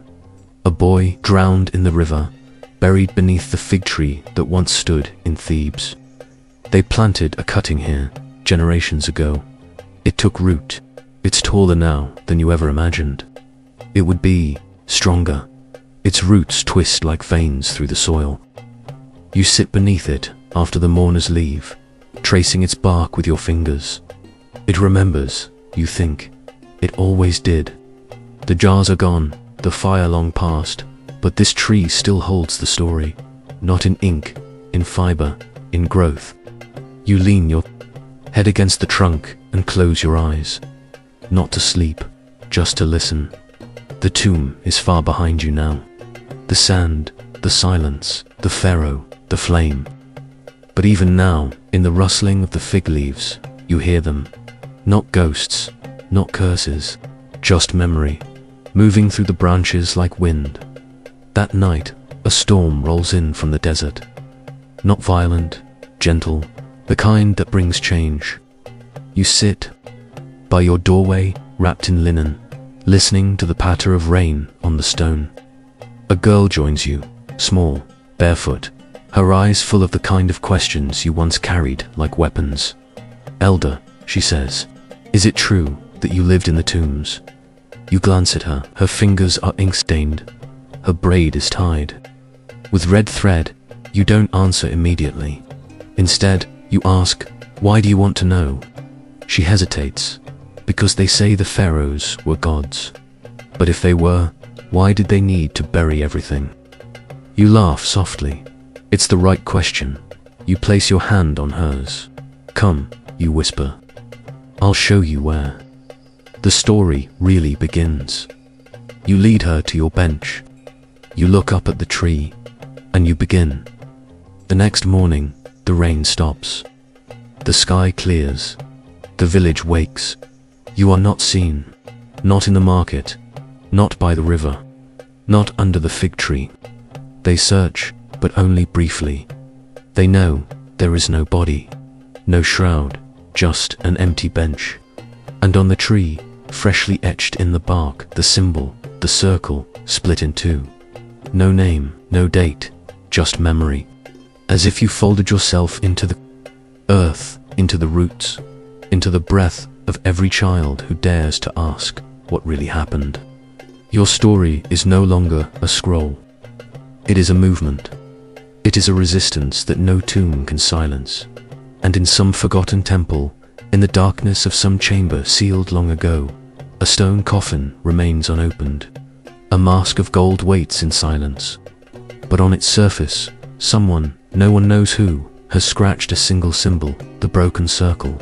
A boy drowned in the river, buried beneath the fig tree that once stood in Thebes. They planted a cutting here, generations ago. It took root. It's taller now than you ever imagined. It would be stronger. Its roots twist like veins through the soil. You sit beneath it after the mourners leave, tracing its bark with your fingers. It remembers, you think. It always did. The jars are gone, the fire long past, but this tree still holds the story. Not in ink, in fiber, in growth. You lean your head against the trunk and close your eyes. Not to sleep, just to listen. The tomb is far behind you now. The sand, the silence, the Pharaoh, the flame. But even now, in the rustling of the fig leaves, you hear them. Not ghosts, not curses, just memory, moving through the branches like wind. That night, a storm rolls in from the desert. Not violent, gentle, the kind that brings change. You sit by your doorway, wrapped in linen, listening to the patter of rain on the stone. A girl joins you, small, barefoot, her eyes full of the kind of questions you once carried like weapons. Elder, she says, is it true that you lived in the tombs? You glance at her. Her fingers are ink-stained. Her braid is tied with red thread. You don't answer immediately. Instead, you ask, why do you want to know? She hesitates. Because they say the Pharaohs were gods. But if they were, why did they need to bury everything? You laugh softly. It's the right question. You place your hand on hers. Come, you whisper. I'll show you where. The story really begins. You lead her to your bench. You look up at the tree, and you begin. The next morning, the rain stops. The sky clears. The village wakes. You are not seen. Not in the market. Not by the river. not under the fig tree. They search, but only briefly. They know there is no body, no shroud, just an empty bench. And on the tree, freshly etched in the bark, the symbol, the circle, split in two. No name, no date, just memory. As if you folded yourself into the earth, into the roots, into the breath of every child who dares to ask what really happened. Your story is no longer a scroll. It is a movement. It is a resistance that no tomb can silence. And in some forgotten temple, in the darkness of some chamber sealed long ago, a stone coffin remains unopened. A mask of gold waits in silence. But on its surface, someone, no one knows who, has scratched a single symbol, the broken circle.